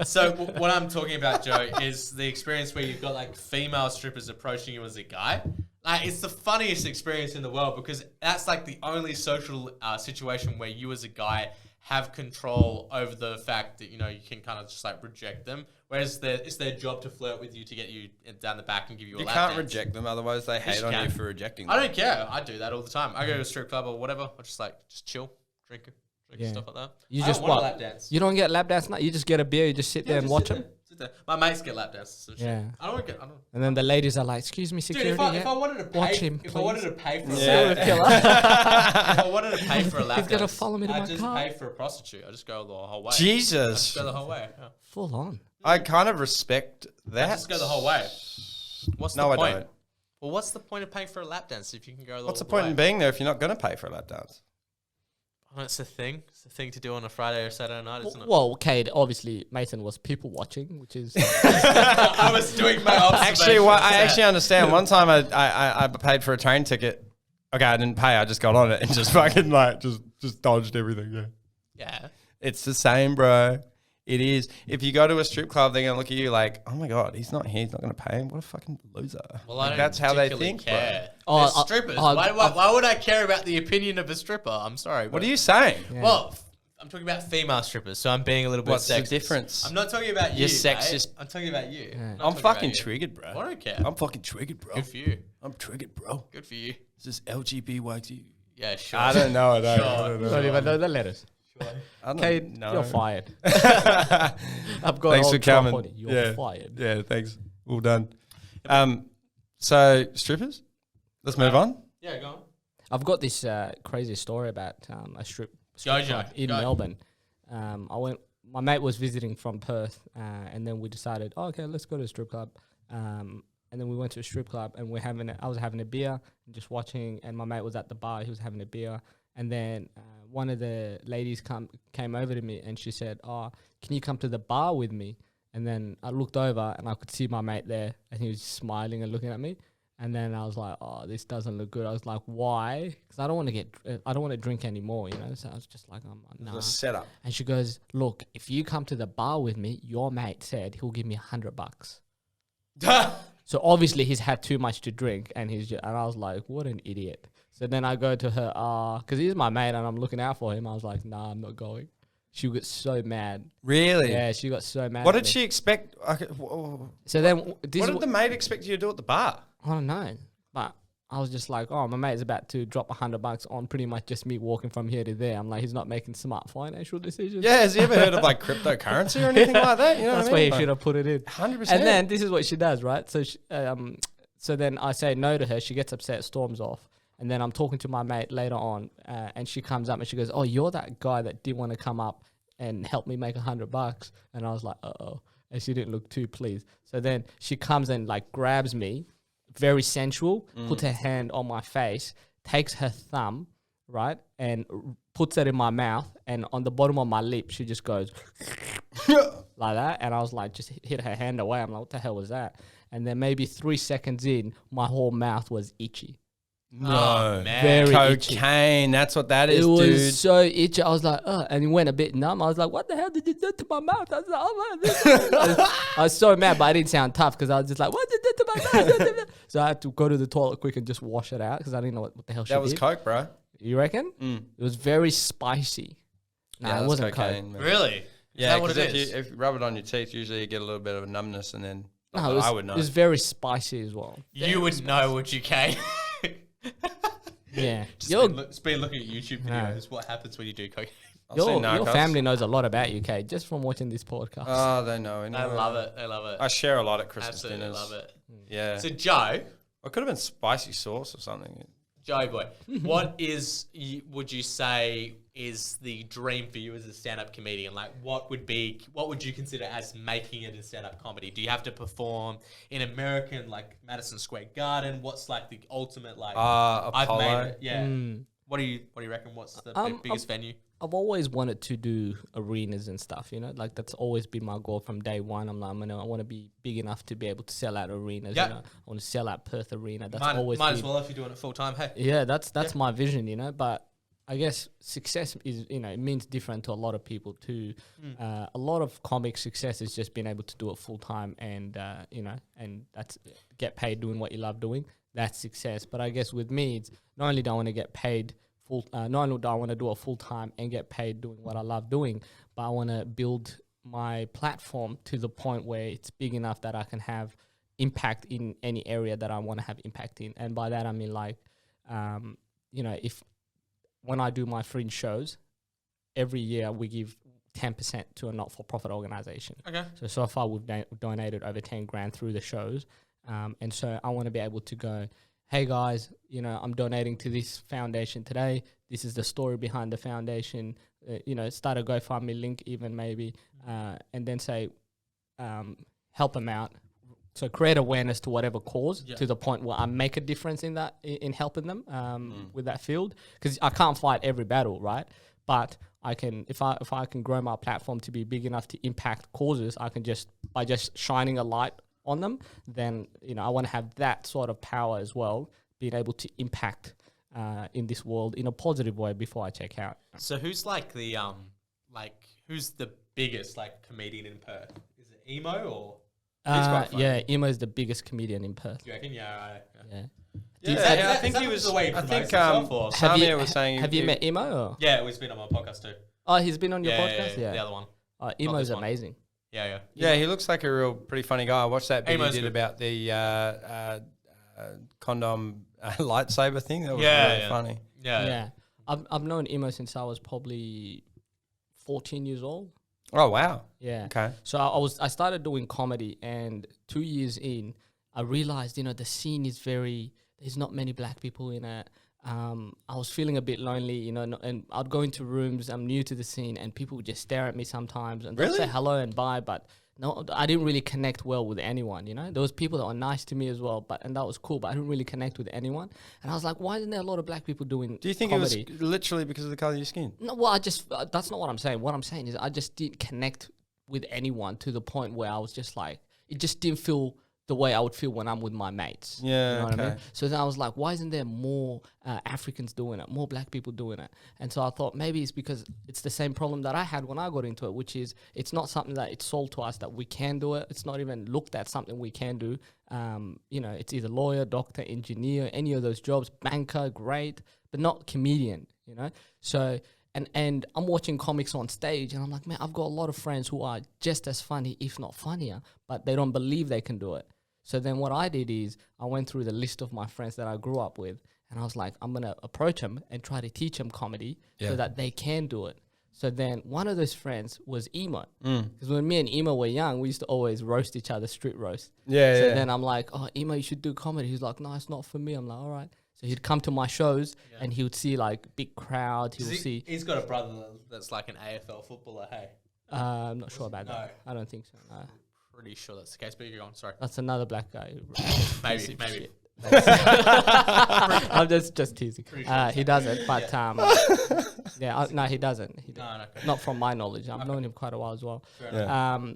[SPEAKER 3] So what I'm talking about, Joe, is the experience where you've got like female strippers approaching you as a guy. Like, it's the funniest experience in the world, because that's like the only social situation where you as a guy have control over the fact that, you know, you can kind of just like reject them. Whereas it's their job to flirt with you, to get you down the back and give you a
[SPEAKER 2] You
[SPEAKER 3] lap
[SPEAKER 2] can't
[SPEAKER 3] dance.
[SPEAKER 2] reject them, otherwise they hate
[SPEAKER 3] you
[SPEAKER 2] on
[SPEAKER 3] can.
[SPEAKER 2] you for rejecting
[SPEAKER 3] I
[SPEAKER 2] them.
[SPEAKER 3] don't care. I do that all the time. I go to a strip club or whatever. I just chill, drink
[SPEAKER 1] Yeah.
[SPEAKER 3] stuff like that.
[SPEAKER 1] You
[SPEAKER 3] I
[SPEAKER 1] just
[SPEAKER 3] don't want
[SPEAKER 1] what?
[SPEAKER 3] a lap dance.
[SPEAKER 1] You don't get lap dance night. You just get a beer. You just sit there and watch them.
[SPEAKER 3] Sit there. My mates get lap dances. And shit.
[SPEAKER 1] Yeah.
[SPEAKER 3] I don't get. I don't.
[SPEAKER 1] And then the ladies are like, "Excuse me,
[SPEAKER 3] Dude,
[SPEAKER 1] security."
[SPEAKER 3] if I wanted to pay,
[SPEAKER 1] Watch him,
[SPEAKER 3] if I wanted
[SPEAKER 1] please.
[SPEAKER 3] to pay for a
[SPEAKER 2] Yeah.
[SPEAKER 3] lap dance,
[SPEAKER 1] Killer.
[SPEAKER 3] if I wanted to pay for a lap
[SPEAKER 1] He's gonna
[SPEAKER 3] dance,
[SPEAKER 1] follow me to
[SPEAKER 3] I
[SPEAKER 1] my
[SPEAKER 3] just
[SPEAKER 1] car.
[SPEAKER 3] pay for a prostitute. I just go the whole way. I
[SPEAKER 2] Jesus.
[SPEAKER 3] just go the whole way. Yeah.
[SPEAKER 1] Full on.
[SPEAKER 2] I kind of respect
[SPEAKER 3] I
[SPEAKER 2] that.
[SPEAKER 3] just go the whole way. What's
[SPEAKER 2] No,
[SPEAKER 3] the
[SPEAKER 2] I
[SPEAKER 3] point?
[SPEAKER 2] don't.
[SPEAKER 3] Well, what's the point of paying for a lap dance if you can go
[SPEAKER 2] What's the
[SPEAKER 3] whole
[SPEAKER 2] point
[SPEAKER 3] way?
[SPEAKER 2] in being there if you're not going to pay for a lap dance?
[SPEAKER 3] Oh, it's a thing. It's a thing to do on a Friday or Saturday night, isn't it?
[SPEAKER 1] Well, Cade, obviously Mason was people watching, which is
[SPEAKER 3] I was doing my observations.
[SPEAKER 2] Actually, I actually understand. One time I paid for a train ticket. Okay, I didn't pay. I just got on it and just fucking like just dodged everything. Yeah.
[SPEAKER 3] Yeah.
[SPEAKER 2] It's the same, bro. It is. If you go to a strip club, they're gonna look at you like, "Oh my god, he's not here. He's not gonna pay him. What a fucking loser."
[SPEAKER 3] Well,
[SPEAKER 2] Like,
[SPEAKER 3] I don't
[SPEAKER 2] that's how they
[SPEAKER 3] particularly
[SPEAKER 2] think,
[SPEAKER 3] care.
[SPEAKER 1] Oh,
[SPEAKER 3] They're strippers. Why would I care about the opinion of a stripper? I'm sorry.
[SPEAKER 2] What are you saying?
[SPEAKER 1] Yeah.
[SPEAKER 3] Well, I'm talking about female strippers, so I'm being a little bit
[SPEAKER 2] What's the
[SPEAKER 3] sexist.
[SPEAKER 2] difference?
[SPEAKER 3] I'm not talking about you.
[SPEAKER 2] You're sexist.
[SPEAKER 3] Mate. I'm talking about you.
[SPEAKER 1] Yeah.
[SPEAKER 3] Not
[SPEAKER 2] I'm
[SPEAKER 3] talking
[SPEAKER 2] fucking
[SPEAKER 3] about you.
[SPEAKER 2] triggered, bro.
[SPEAKER 3] I don't care.
[SPEAKER 2] I'm fucking triggered, bro.
[SPEAKER 3] Good for you.
[SPEAKER 2] I'm triggered, bro.
[SPEAKER 3] Good for you.
[SPEAKER 2] Is this LGBTQ?
[SPEAKER 3] Yeah, sure.
[SPEAKER 2] I don't know. I don't
[SPEAKER 3] Sure.
[SPEAKER 1] Don't even know the letters.
[SPEAKER 2] I don't
[SPEAKER 1] Okay,
[SPEAKER 2] know.
[SPEAKER 1] you're fired. I've got
[SPEAKER 2] Thanks
[SPEAKER 1] all
[SPEAKER 2] for
[SPEAKER 1] Trump
[SPEAKER 2] coming.
[SPEAKER 1] on it. You're
[SPEAKER 2] Yeah.
[SPEAKER 1] fired.
[SPEAKER 2] Yeah, thanks. All done. So strippers. Let's move on.
[SPEAKER 3] Yeah, go on.
[SPEAKER 1] I've got this crazy story about a strip club in Melbourne. My mate was visiting from Perth, and then we decided, okay, let's go to a strip club. And then we went to a strip club, and I was having a beer and just watching, and my mate was at the bar. He was having a beer, and then one of the ladies came over to me, and she said, "Oh, can you come to the bar with me?" And then I looked over, and I could see my mate there, and he was smiling and looking at me. And then I was like, "Oh, this doesn't look good." I was like, "Why?" Because I don't want to drink anymore, you know. So I was just like, "Nah."
[SPEAKER 2] The setup.
[SPEAKER 1] And she goes, "Look, if you come to the bar with me, your mate said he'll give me $100." So obviously he's had too much to drink, and and I was like, "What an idiot." So then I go to her, because he's my mate, and I'm looking out for him. I was like, "Nah, I'm not going." She got so mad.
[SPEAKER 2] Really?
[SPEAKER 1] Yeah, she got so mad.
[SPEAKER 2] What
[SPEAKER 1] at
[SPEAKER 2] did
[SPEAKER 1] me.
[SPEAKER 2] she expect?
[SPEAKER 1] So then,
[SPEAKER 2] What did the mate expect you to do at the bar?
[SPEAKER 1] I don't know, but I was just like, "Oh, my mate's about to drop $100 on pretty much just me walking from here to there." I'm like, he's not making smart financial decisions.
[SPEAKER 2] Yeah, has he ever heard of like cryptocurrency or anything like that? You know
[SPEAKER 1] That's
[SPEAKER 2] what I
[SPEAKER 1] where
[SPEAKER 2] mean?
[SPEAKER 1] he should have put it in.
[SPEAKER 2] 100%.
[SPEAKER 1] And then this is what she does, right? So, so then I say no to her. She gets upset, storms off. And then I'm talking to my mate later on, and she comes up and she goes, "Oh, you're that guy that didn't want to come up and help me make $100." And I was like, "Uh-oh." And she didn't look too pleased. So then she comes and like grabs me, very sensual, puts her hand on my face, takes her thumb, right, and puts it in my mouth, and on the bottom of my lip, she just goes like that. And I was like, just hit her hand away. I'm like, what the hell was that? And then maybe 3 seconds in, my whole mouth was itchy.
[SPEAKER 2] No.
[SPEAKER 3] Oh, man.
[SPEAKER 1] Very itchy.
[SPEAKER 2] Cocaine. That's what that is,
[SPEAKER 1] It was
[SPEAKER 2] dude.
[SPEAKER 1] so itchy. I was like, and it went a bit numb. I was like, what the hell did you do to my mouth? I was like, oh, man. I was so mad, but I didn't sound tough because I was just like, what did you do to my mouth? So I had to go to the toilet quick and just wash it out because I didn't know what the hell she
[SPEAKER 2] That was
[SPEAKER 1] did.
[SPEAKER 2] coke, bro.
[SPEAKER 1] You reckon?
[SPEAKER 2] Mm.
[SPEAKER 1] It was very spicy. No,
[SPEAKER 2] Yeah,
[SPEAKER 1] it
[SPEAKER 2] that's
[SPEAKER 1] wasn't
[SPEAKER 2] cocaine,
[SPEAKER 1] coke.
[SPEAKER 2] man.
[SPEAKER 3] Really?
[SPEAKER 2] Yeah,
[SPEAKER 3] that what
[SPEAKER 2] because
[SPEAKER 3] it is?
[SPEAKER 2] if you rub it on your teeth, usually you get a little bit of a numbness, and then
[SPEAKER 1] No,
[SPEAKER 2] I would know.
[SPEAKER 1] It was very spicy as well.
[SPEAKER 3] You would know, would you, Kane?
[SPEAKER 1] Yeah.
[SPEAKER 3] Just been looking at YouTube
[SPEAKER 1] No.
[SPEAKER 3] videos. What happens when you do cocaine?
[SPEAKER 2] I've seen
[SPEAKER 1] Your
[SPEAKER 2] Narcos.
[SPEAKER 1] family knows a lot about you, Kate, just from watching this podcast.
[SPEAKER 2] Oh, they know.
[SPEAKER 3] I love it. I love it.
[SPEAKER 2] I share a lot at Christmas
[SPEAKER 3] Absolutely
[SPEAKER 2] dinners.
[SPEAKER 3] love it.
[SPEAKER 2] Yeah.
[SPEAKER 3] So, Joe,
[SPEAKER 2] It could have been spicy sauce or something.
[SPEAKER 3] Joe boy, what would you say is the dream for you as a stand-up comedian? Like, what would you consider as making it a stand-up comedy? Do you have to perform in American, like Madison Square Garden? What's like the ultimate, like, I've made
[SPEAKER 2] Apollo.
[SPEAKER 3] it? Yeah. What do you reckon? What's the biggest venue?
[SPEAKER 1] I've always wanted to do arenas and stuff, you know, like that's always been my goal from day one. I'm like, I want to be big enough to be able to sell out arenas.
[SPEAKER 3] Yep.
[SPEAKER 1] You know? I want to sell out Perth Arena. That's
[SPEAKER 3] Might
[SPEAKER 1] always
[SPEAKER 3] as
[SPEAKER 1] been,
[SPEAKER 3] well if you're doing it full time. Hey,
[SPEAKER 1] yeah, that's my vision, you know. But I guess success is, you know, it means different to a lot of people too. A lot of comic success is just being able to do it full time and you know, and that's get paid doing what you love doing. That's success. But I guess with me, it's not only do I want to get paid not only do I want to do it full time and get paid doing what I love doing, but I want to build my platform to the point where it's big enough that I can have impact in any area that I want to have impact in. And by that I mean like, you know, when I do my fringe shows, every year we give 10% to a not-for-profit organization.
[SPEAKER 3] okay.
[SPEAKER 1] So far we've donated over 10 grand through the shows. And so I want to be able to go, hey guys, you know, I'm donating to this foundation today. This is the story behind the foundation. You know, start a GoFundMe link even maybe, and then say, help them out. So create awareness to whatever cause to the point where I make a difference in that, in helping them with that field. Because I can't fight every battle, right? But I can, if I can grow my platform to be big enough to impact causes, I can by just shining a light on them, then, you know, I want to have that sort of power as well, being able to impact in this world in a positive way before I check out.
[SPEAKER 3] So who's like the like, who's the biggest like comedian in Perth? Is it Emo or?
[SPEAKER 2] quite funny.
[SPEAKER 1] Yeah, Emo is the biggest comedian in Perth.
[SPEAKER 3] Do you reckon? Yeah, right.
[SPEAKER 1] Yeah.
[SPEAKER 2] I think he was.
[SPEAKER 3] The way he
[SPEAKER 2] I think
[SPEAKER 3] promotes himself, or?
[SPEAKER 2] Samir was saying.
[SPEAKER 1] Have you met Emo? Or?
[SPEAKER 3] Yeah, he's been on my podcast too.
[SPEAKER 1] Oh, he's been on your
[SPEAKER 3] Yeah,
[SPEAKER 1] podcast?
[SPEAKER 3] the other one.
[SPEAKER 1] Emo's
[SPEAKER 3] this one.
[SPEAKER 1] amazing.
[SPEAKER 3] Yeah.
[SPEAKER 2] Yeah, he looks like a real pretty funny guy. I watched that video
[SPEAKER 3] Emo's
[SPEAKER 2] he did
[SPEAKER 3] good.
[SPEAKER 2] about the condom lightsaber thing. That was
[SPEAKER 3] Yeah,
[SPEAKER 2] really
[SPEAKER 3] yeah.
[SPEAKER 2] funny.
[SPEAKER 1] Yeah. I've known Emo since I was probably 14 years old.
[SPEAKER 2] Oh wow.
[SPEAKER 1] Yeah.
[SPEAKER 2] Okay.
[SPEAKER 1] So I started doing comedy, and 2 years in, I realized, the scene is there's not many black people in it. I was feeling a bit lonely, and I'd go into rooms, I'm new to the scene, and people would just stare at me sometimes and they'll
[SPEAKER 2] Really?
[SPEAKER 1] say hello and bye, but no, I didn't really connect well with anyone, There was people that were nice to me as well, and that was cool, but I didn't really connect with anyone. And I was like, why isn't there a lot of black people doing
[SPEAKER 2] Do you think
[SPEAKER 1] comedy?
[SPEAKER 2] it was literally because of the color of your skin?
[SPEAKER 1] No, well, that's not what I'm saying. What I'm saying is I just didn't connect with anyone to the point where I was just like, it just didn't feel the way I would feel when I'm with my mates.
[SPEAKER 2] Yeah,
[SPEAKER 1] You know what I mean?
[SPEAKER 2] okay.
[SPEAKER 1] So then I was like, why isn't there more Africans doing it, more black people doing it? And so I thought maybe it's because it's the same problem that I had when I got into it, which is it's not something that it's sold to us that we can do it. It's not even looked at something we can do. It's either lawyer, doctor, engineer, any of those jobs, banker, great, but not comedian, So... And I'm watching comics on stage, and I'm like, man, I've got a lot of friends who are just as funny, if not funnier, but they don't believe they can do it. So then what I did is I went through the list of my friends that I grew up with, and I was like, I'm going to approach them and try to teach them comedy so that they can do it. So then one of those friends was Emo. Because when me and Emo were young, we used to always roast each other, street roast.
[SPEAKER 2] Yeah,
[SPEAKER 1] So
[SPEAKER 2] yeah.
[SPEAKER 1] then I'm like, oh, Emo, you should do comedy. He's like, no, it's not for me. I'm like, all right. So he'd come to my shows and he would see like big crowd. He would see.
[SPEAKER 3] He's got a brother that's like an AFL footballer. Hey,
[SPEAKER 1] I'm not sure about that. I don't think so. No.
[SPEAKER 3] pretty sure that's the case. But you're on. Sorry.
[SPEAKER 1] That's another black guy.
[SPEAKER 3] Maybe.
[SPEAKER 1] I'm just teasing. He doesn't, but no, he doesn't.
[SPEAKER 3] No.
[SPEAKER 1] Not from my knowledge. I've known him quite a while as well.
[SPEAKER 2] Yeah.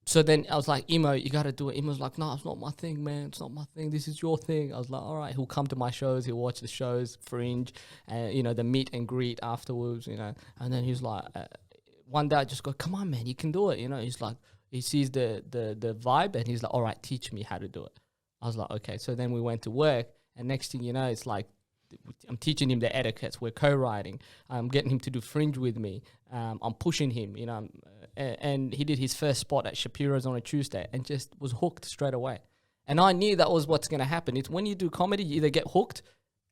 [SPEAKER 1] So then I was like, Emo, you got to do it. Emo was like, no, it's not my thing, man. It's not my thing. This is your thing. I was like, all right. He'll come to my shows. He'll watch the shows, Fringe, and, the meet and greet afterwards, And then he's like, one day I just go, come on, man, you can do it. He's like, he sees the vibe and he's like, all right, teach me how to do it. I was like, okay. So then we went to work, and next thing you know, it's like, I'm teaching him the etiquettes. We're co-writing. I'm getting him to do Fringe with me. I'm pushing him, and he did his first spot at Shapiro's on a Tuesday and just was hooked straight away. And I knew that was what's going to happen. It's when you do comedy, you either get hooked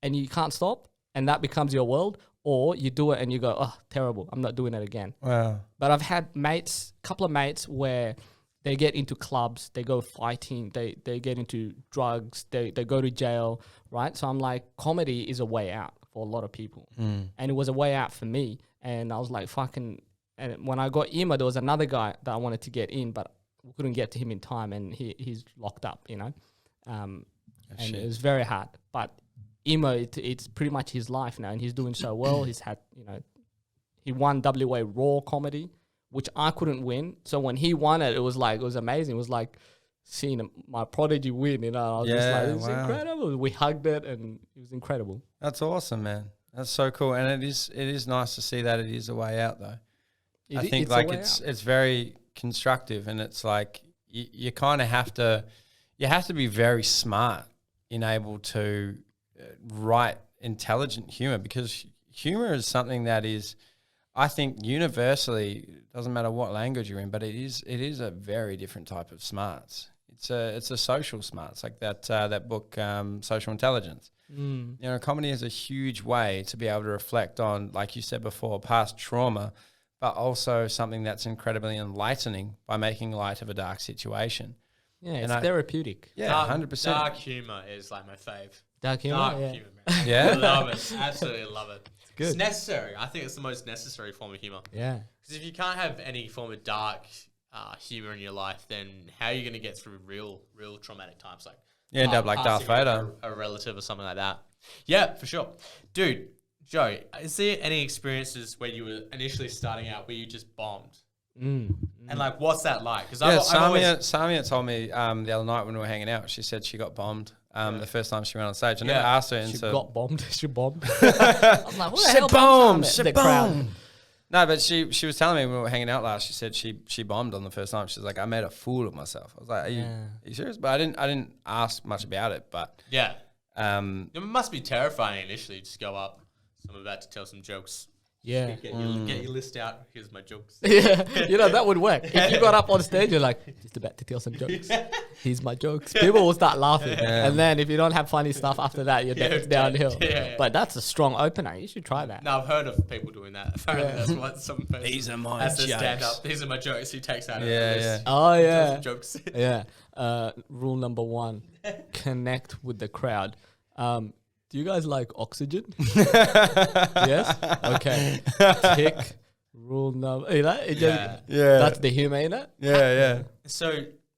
[SPEAKER 1] and you can't stop and that becomes your world, or you do it and you go, oh, terrible, I'm not doing it again.
[SPEAKER 2] Wow.
[SPEAKER 1] But I've had couple of mates where they get into clubs, they go fighting, they get into drugs, they go to jail, right? So I'm like, comedy is a way out for a lot of people. And it was a way out for me. And I was like, fucking... And when I got Emo, there was another guy that I wanted to get in, but we couldn't get to him in time, and he's locked up, and it was very hard. But Emo, it's pretty much his life now, and he's doing so well. He's had, he won WA Raw comedy, which I couldn't win. So when he won it, it was amazing. It was like seeing my prodigy win, I was just like, it was incredible. We hugged it, and it was incredible.
[SPEAKER 2] That's awesome, man. That's so cool. And it is nice to see that it is a way out, though. I think it's very constructive, and it's like you kind of have to be very smart in able to write intelligent humor, because humor is something that is, I think, universally, doesn't matter what language you're in, but it is a very different type of smarts. It's a social smarts, like that book, Social Intelligence. Comedy is a huge way to be able to reflect on, like you said before, past trauma, but also something that's incredibly enlightening by making light of a dark situation.
[SPEAKER 1] Yeah, it's therapeutic.
[SPEAKER 2] Yeah, 100%.
[SPEAKER 3] Dark humor is like my fave.
[SPEAKER 1] Dark humor?
[SPEAKER 3] Dark
[SPEAKER 1] Yeah.
[SPEAKER 3] humor, man.
[SPEAKER 2] Yeah?
[SPEAKER 3] I love it. Absolutely love it.
[SPEAKER 1] Good.
[SPEAKER 3] It's necessary. I think it's the most necessary form of humor.
[SPEAKER 1] Yeah.
[SPEAKER 3] Because if you can't have any form of dark humor in your life, then how are you going to get through real traumatic times? Like
[SPEAKER 2] You end up like Darth
[SPEAKER 3] passing
[SPEAKER 2] Vader.
[SPEAKER 3] a relative or something like that. Yeah, for sure. Dude, Joe, is there any experiences where you were initially starting out where you just bombed? And like, what's that like? Because
[SPEAKER 2] Samia told me the other night when we were hanging out, she said she got bombed the first time she went on stage. I never asked her.
[SPEAKER 1] She got bombed. She bombed. I'm like, what the hell?
[SPEAKER 2] She bombed. No, but she was telling me when we were hanging out last. She said she bombed on the first time. She's like, I made a fool of myself. I was like, are you serious? But I didn't ask much about it. But
[SPEAKER 3] Yeah. It must be terrifying initially. Just go up. So I'm about to tell some jokes.
[SPEAKER 1] Yeah.
[SPEAKER 3] Get your list out. Here's my jokes.
[SPEAKER 1] Yeah, that would work. If you got up on stage, you're like, just about to tell some jokes. Here's my jokes. People will start laughing. And then if you don't have funny stuff after that, you're downhill.
[SPEAKER 3] Yeah.
[SPEAKER 1] But that's a strong opener. You should try that.
[SPEAKER 3] Now I've heard of people doing that. Apparently that's what some person
[SPEAKER 2] These are my
[SPEAKER 3] has to stand
[SPEAKER 2] jokes.
[SPEAKER 3] up. These are my jokes. He takes out
[SPEAKER 2] Yeah.
[SPEAKER 1] Oh,
[SPEAKER 3] tells
[SPEAKER 1] yeah.
[SPEAKER 3] some jokes.
[SPEAKER 1] Yeah. Rule number 1, connect with the crowd. Do you guys like oxygen? Yes? Okay. Tick. Rule number...
[SPEAKER 2] Yeah.
[SPEAKER 1] That's the humor in it?
[SPEAKER 2] Yeah.
[SPEAKER 3] So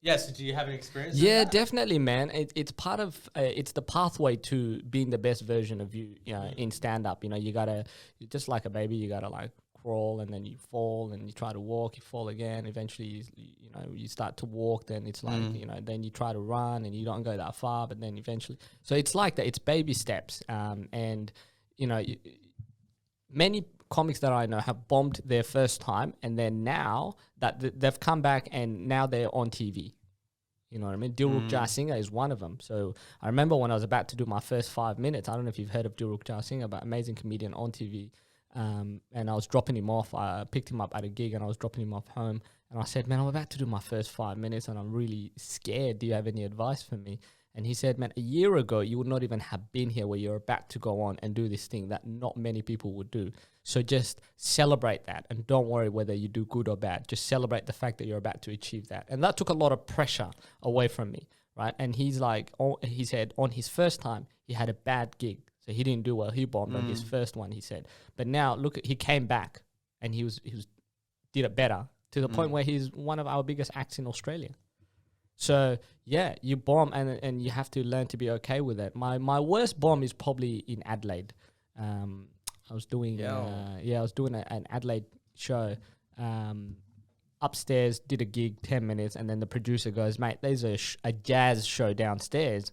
[SPEAKER 3] do you have an experience?
[SPEAKER 1] Yeah, definitely, man. It's part of... it's the pathway to being the best version of you, in stand-up. You gotta... Just like a baby, you gotta, like, crawl, and then you fall, and you try to walk, you fall again. Eventually, you start to walk, then it's like, then you try to run, and you don't go that far, but then eventually... So it's like that. It's baby steps. And, many comics that I know have bombed their first time, and then now that they've come back and now they're on TV. You know what I mean? Dilruk Jaisingh is one of them. So I remember when I was about to do my first 5 minutes, I don't know if you've heard of Dilruk Jaisingh, but amazing comedian on TV. And I was dropping him off. I picked him up at a gig and I was dropping him off home. And I said, man, I'm about to do my first 5 minutes and I'm really scared. Do you have any advice for me? And he said, man, a year ago, you would not even have been here where you're about to go on and do this thing that not many people would do. So just celebrate that and don't worry whether you do good or bad. Just celebrate the fact that you're about to achieve that. And that took a lot of pressure away from me, right? And he's like, he said on his first time, he had a bad gig. So he didn't do well. He bombed on his first one, he said. But now, look, he came back and he did it better to the point where he's one of our biggest acts in Australia. So, yeah, you bomb and you have to learn to be okay with it. My worst bomb is probably in Adelaide. I was doing an Adelaide show. Upstairs, did a gig, 10 minutes, and then the producer goes, mate, there's a jazz show downstairs.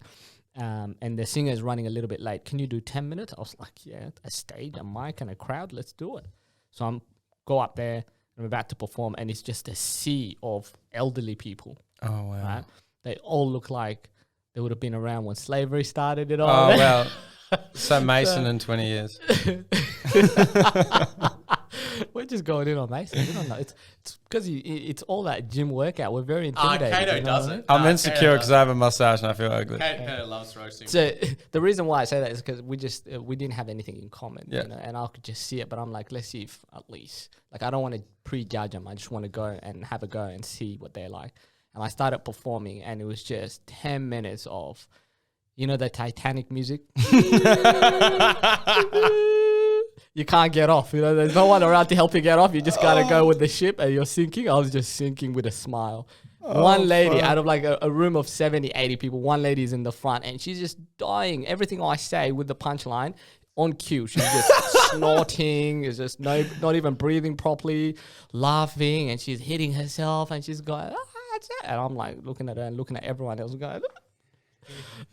[SPEAKER 1] And the singer's running a little bit late. Can you do 10 minutes? I was like, yeah, a stage, a mic, and a crowd. Let's do it. So go up there. I'm about to perform, and it's just a sea of elderly people.
[SPEAKER 2] Oh, wow.
[SPEAKER 1] Right? They all look like they would have been around when slavery started.
[SPEAKER 2] Oh, well. So Mason in 20 years.
[SPEAKER 1] We're just going in on Mason. We don't know. It's because it's all that gym workout. We're very intimidated.
[SPEAKER 3] Kato doesn't.
[SPEAKER 2] I'm insecure because I have a mustache and I feel ugly.
[SPEAKER 3] Kato loves roasting.
[SPEAKER 1] So the reason why I say that is because we didn't have anything in common,
[SPEAKER 2] Yeah.
[SPEAKER 1] and I could just see it. But I'm like, let's see if at least, like, I don't want to prejudge them. I just want to go and have a go and see what they're like. And I started performing, and it was just 10 minutes of, the Titanic music. You can't get off. There's no one around to help you get off. You just gotta go with the ship, and you're sinking. I was just sinking with a smile. One lady out of like a room of 70, 80 people, one lady is in the front, and she's just dying. Everything I say with the punchline on cue. She's just snorting, is just not even breathing properly, laughing, and she's hitting herself, and she's going, and I'm like looking at her and looking at everyone else going.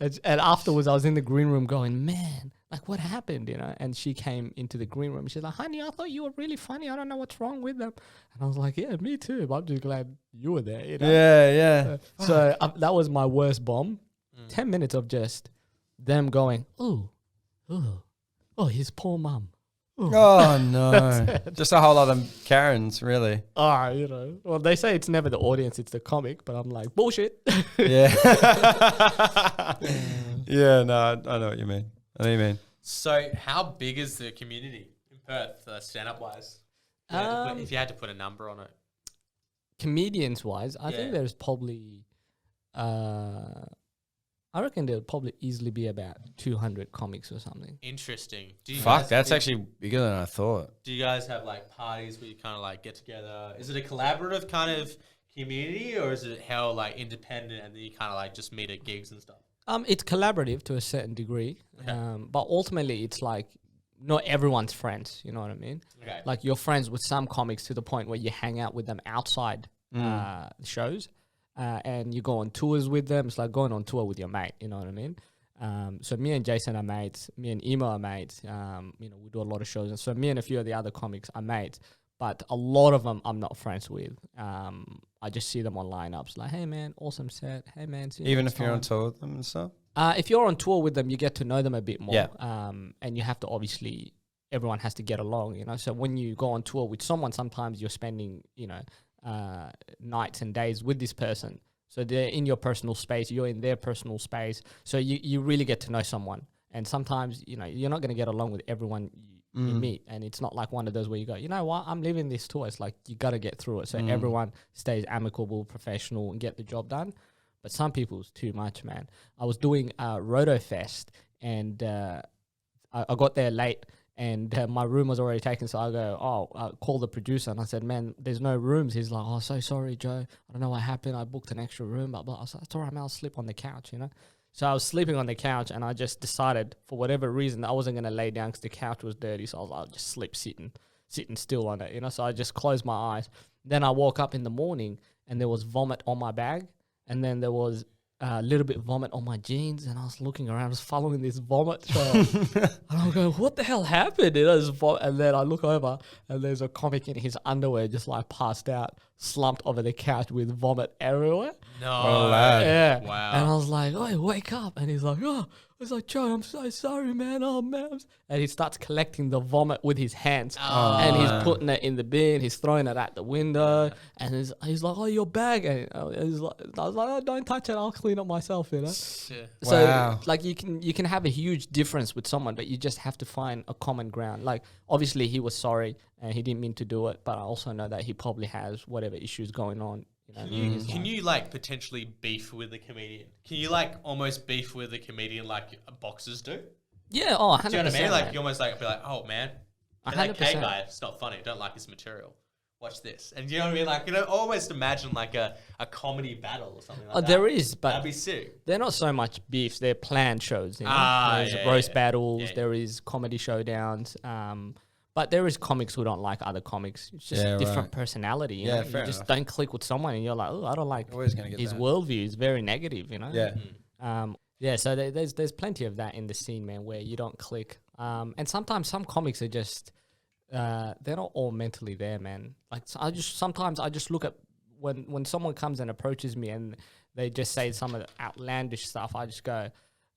[SPEAKER 1] And afterwards, I was in the green room going, man, like, what happened, And she came into the green room. She's like, honey, I thought you were really funny. I don't know what's wrong with them. And I was like, yeah, me too. But I'm just glad you were there,
[SPEAKER 2] Yeah.
[SPEAKER 1] So that was my worst bomb. 10 minutes of just them going, oh, his poor mum.
[SPEAKER 2] Oh, no. Just a whole lot of Karens, really.
[SPEAKER 1] Well, they say it's never the audience, it's the comic. But I'm like, bullshit.
[SPEAKER 2] Yeah. Yeah, no, I know what you mean.
[SPEAKER 3] So how big is the community in Perth, stand-up wise? If you had to put a number on it.
[SPEAKER 1] Comedians wise, I think there's probably, I reckon there'll probably easily be about 200 comics or something.
[SPEAKER 3] Interesting.
[SPEAKER 2] That's actually bigger than I thought.
[SPEAKER 3] Do you guys have like parties where you kind of like get together? Is it a collaborative kind of community, or is it hell like independent and then you kind of like just meet at gigs and stuff?
[SPEAKER 1] It's collaborative to a certain degree, but ultimately it's like not everyone's friends. You know what I mean?
[SPEAKER 3] Okay.
[SPEAKER 1] Like you're friends with some comics to the point where you hang out with them outside shows, and you go on tours with them. It's like going on tour with your mate. You know what I mean? So me and Jason are mates. Me and Emo are mates. We do a lot of shows, and so me and a few of the other comics are mates. but a lot of them I'm not friends with. I just see them on lineups like, hey man, awesome set. Hey man, see you
[SPEAKER 2] Even
[SPEAKER 1] next
[SPEAKER 2] if you're on
[SPEAKER 1] time.
[SPEAKER 2] tour with them and stuff.
[SPEAKER 1] If you're on tour with them, you get to know them a bit more.
[SPEAKER 2] Yeah.
[SPEAKER 1] And you have to obviously, everyone has to get along, you know. So when you go on tour with someone, sometimes you're spending, you know, nights and days with this person. So they're in your personal space, you're in their personal space. So you really get to know someone. And sometimes, you know, you're not going to get along with everyone you meet. And it's not like one of those where you go, you know what, I'm leaving this tour. It's like, you got to get through it. So everyone stays amicable, professional, and get the job done. But some people's too much, man. I was doing Roto Fest, and I got there late, and my room was already taken. So I go, I call the producer, and I said, man, there's no rooms. He's like, oh, so sorry, Joe. I don't know what happened. I booked an extra room. But I was like, it's all right, man. I'll sleep on the couch, you know. So I was sleeping on the couch, and I just decided, for whatever reason, I wasn't going to lay down because the couch was dirty. So I was like, I'll just sleep sitting still on it, you know. So I just closed my eyes. Then I woke up in the morning, and there was vomit on my bag. And then there was a little bit of vomit on my jeans, and I was looking around, I was following this vomit trail. And I'm going, what the hell happened? You know, and then I look over, and there's a comic in his underwear just like passed out, slumped over the couch with vomit everywhere.
[SPEAKER 3] No.
[SPEAKER 2] Oh, lad.
[SPEAKER 1] Yeah.
[SPEAKER 3] Wow.
[SPEAKER 1] And I was like, oh, wake up. And he's like, oh. I was like, Joe, I'm so sorry, man. Oh, man. And he starts collecting the vomit with his hands.
[SPEAKER 3] Oh.
[SPEAKER 1] And he's putting it in the bin. He's throwing it at the window. And he's like, oh, your bag. And I was like, oh, don't touch it. I'll clean it myself, you know.
[SPEAKER 3] Yeah.
[SPEAKER 1] So,
[SPEAKER 2] Wow.
[SPEAKER 1] like, you can have a huge difference with someone, but you just have to find a common ground. Like, obviously, he was sorry, and he didn't mean to do it. But I also know that he probably has whatever issues going on. You know,
[SPEAKER 3] Can you like potentially beef with a comedian? Can you like almost beef with a comedian like boxers do?
[SPEAKER 1] Yeah, oh, 100%.
[SPEAKER 3] Do you know what I mean? Like
[SPEAKER 1] man.
[SPEAKER 3] you almost like be like, oh man, that K
[SPEAKER 1] 100%.
[SPEAKER 3] guy, it's not funny. Don't like his material. Watch this, and you know what I mean? Like, you know, almost imagine like a comedy battle or something like that.
[SPEAKER 1] There is, but
[SPEAKER 3] that'd be sick.
[SPEAKER 1] they're not so much beefs. They're planned shows. You know? There's
[SPEAKER 3] Yeah,
[SPEAKER 1] roast
[SPEAKER 3] yeah.
[SPEAKER 1] battles.
[SPEAKER 3] Yeah, yeah.
[SPEAKER 1] There is comedy showdowns. But there is comics who don't like other comics. It's just
[SPEAKER 2] Yeah,
[SPEAKER 1] different
[SPEAKER 2] right.
[SPEAKER 1] personality. You
[SPEAKER 2] Yeah,
[SPEAKER 1] know?
[SPEAKER 2] fair
[SPEAKER 1] You just
[SPEAKER 2] enough.
[SPEAKER 1] don't click with someone, and you're like, oh, I don't like
[SPEAKER 2] Always gonna get
[SPEAKER 1] his
[SPEAKER 2] that.
[SPEAKER 1] worldview. Is very negative. You know.
[SPEAKER 2] Yeah.
[SPEAKER 1] Yeah. So there's plenty of that in the scene, man, where you don't click. And sometimes some comics are just they're not all mentally there, man. Like sometimes I just look at when someone comes and approaches me and they just say some of the outlandish stuff. I just go,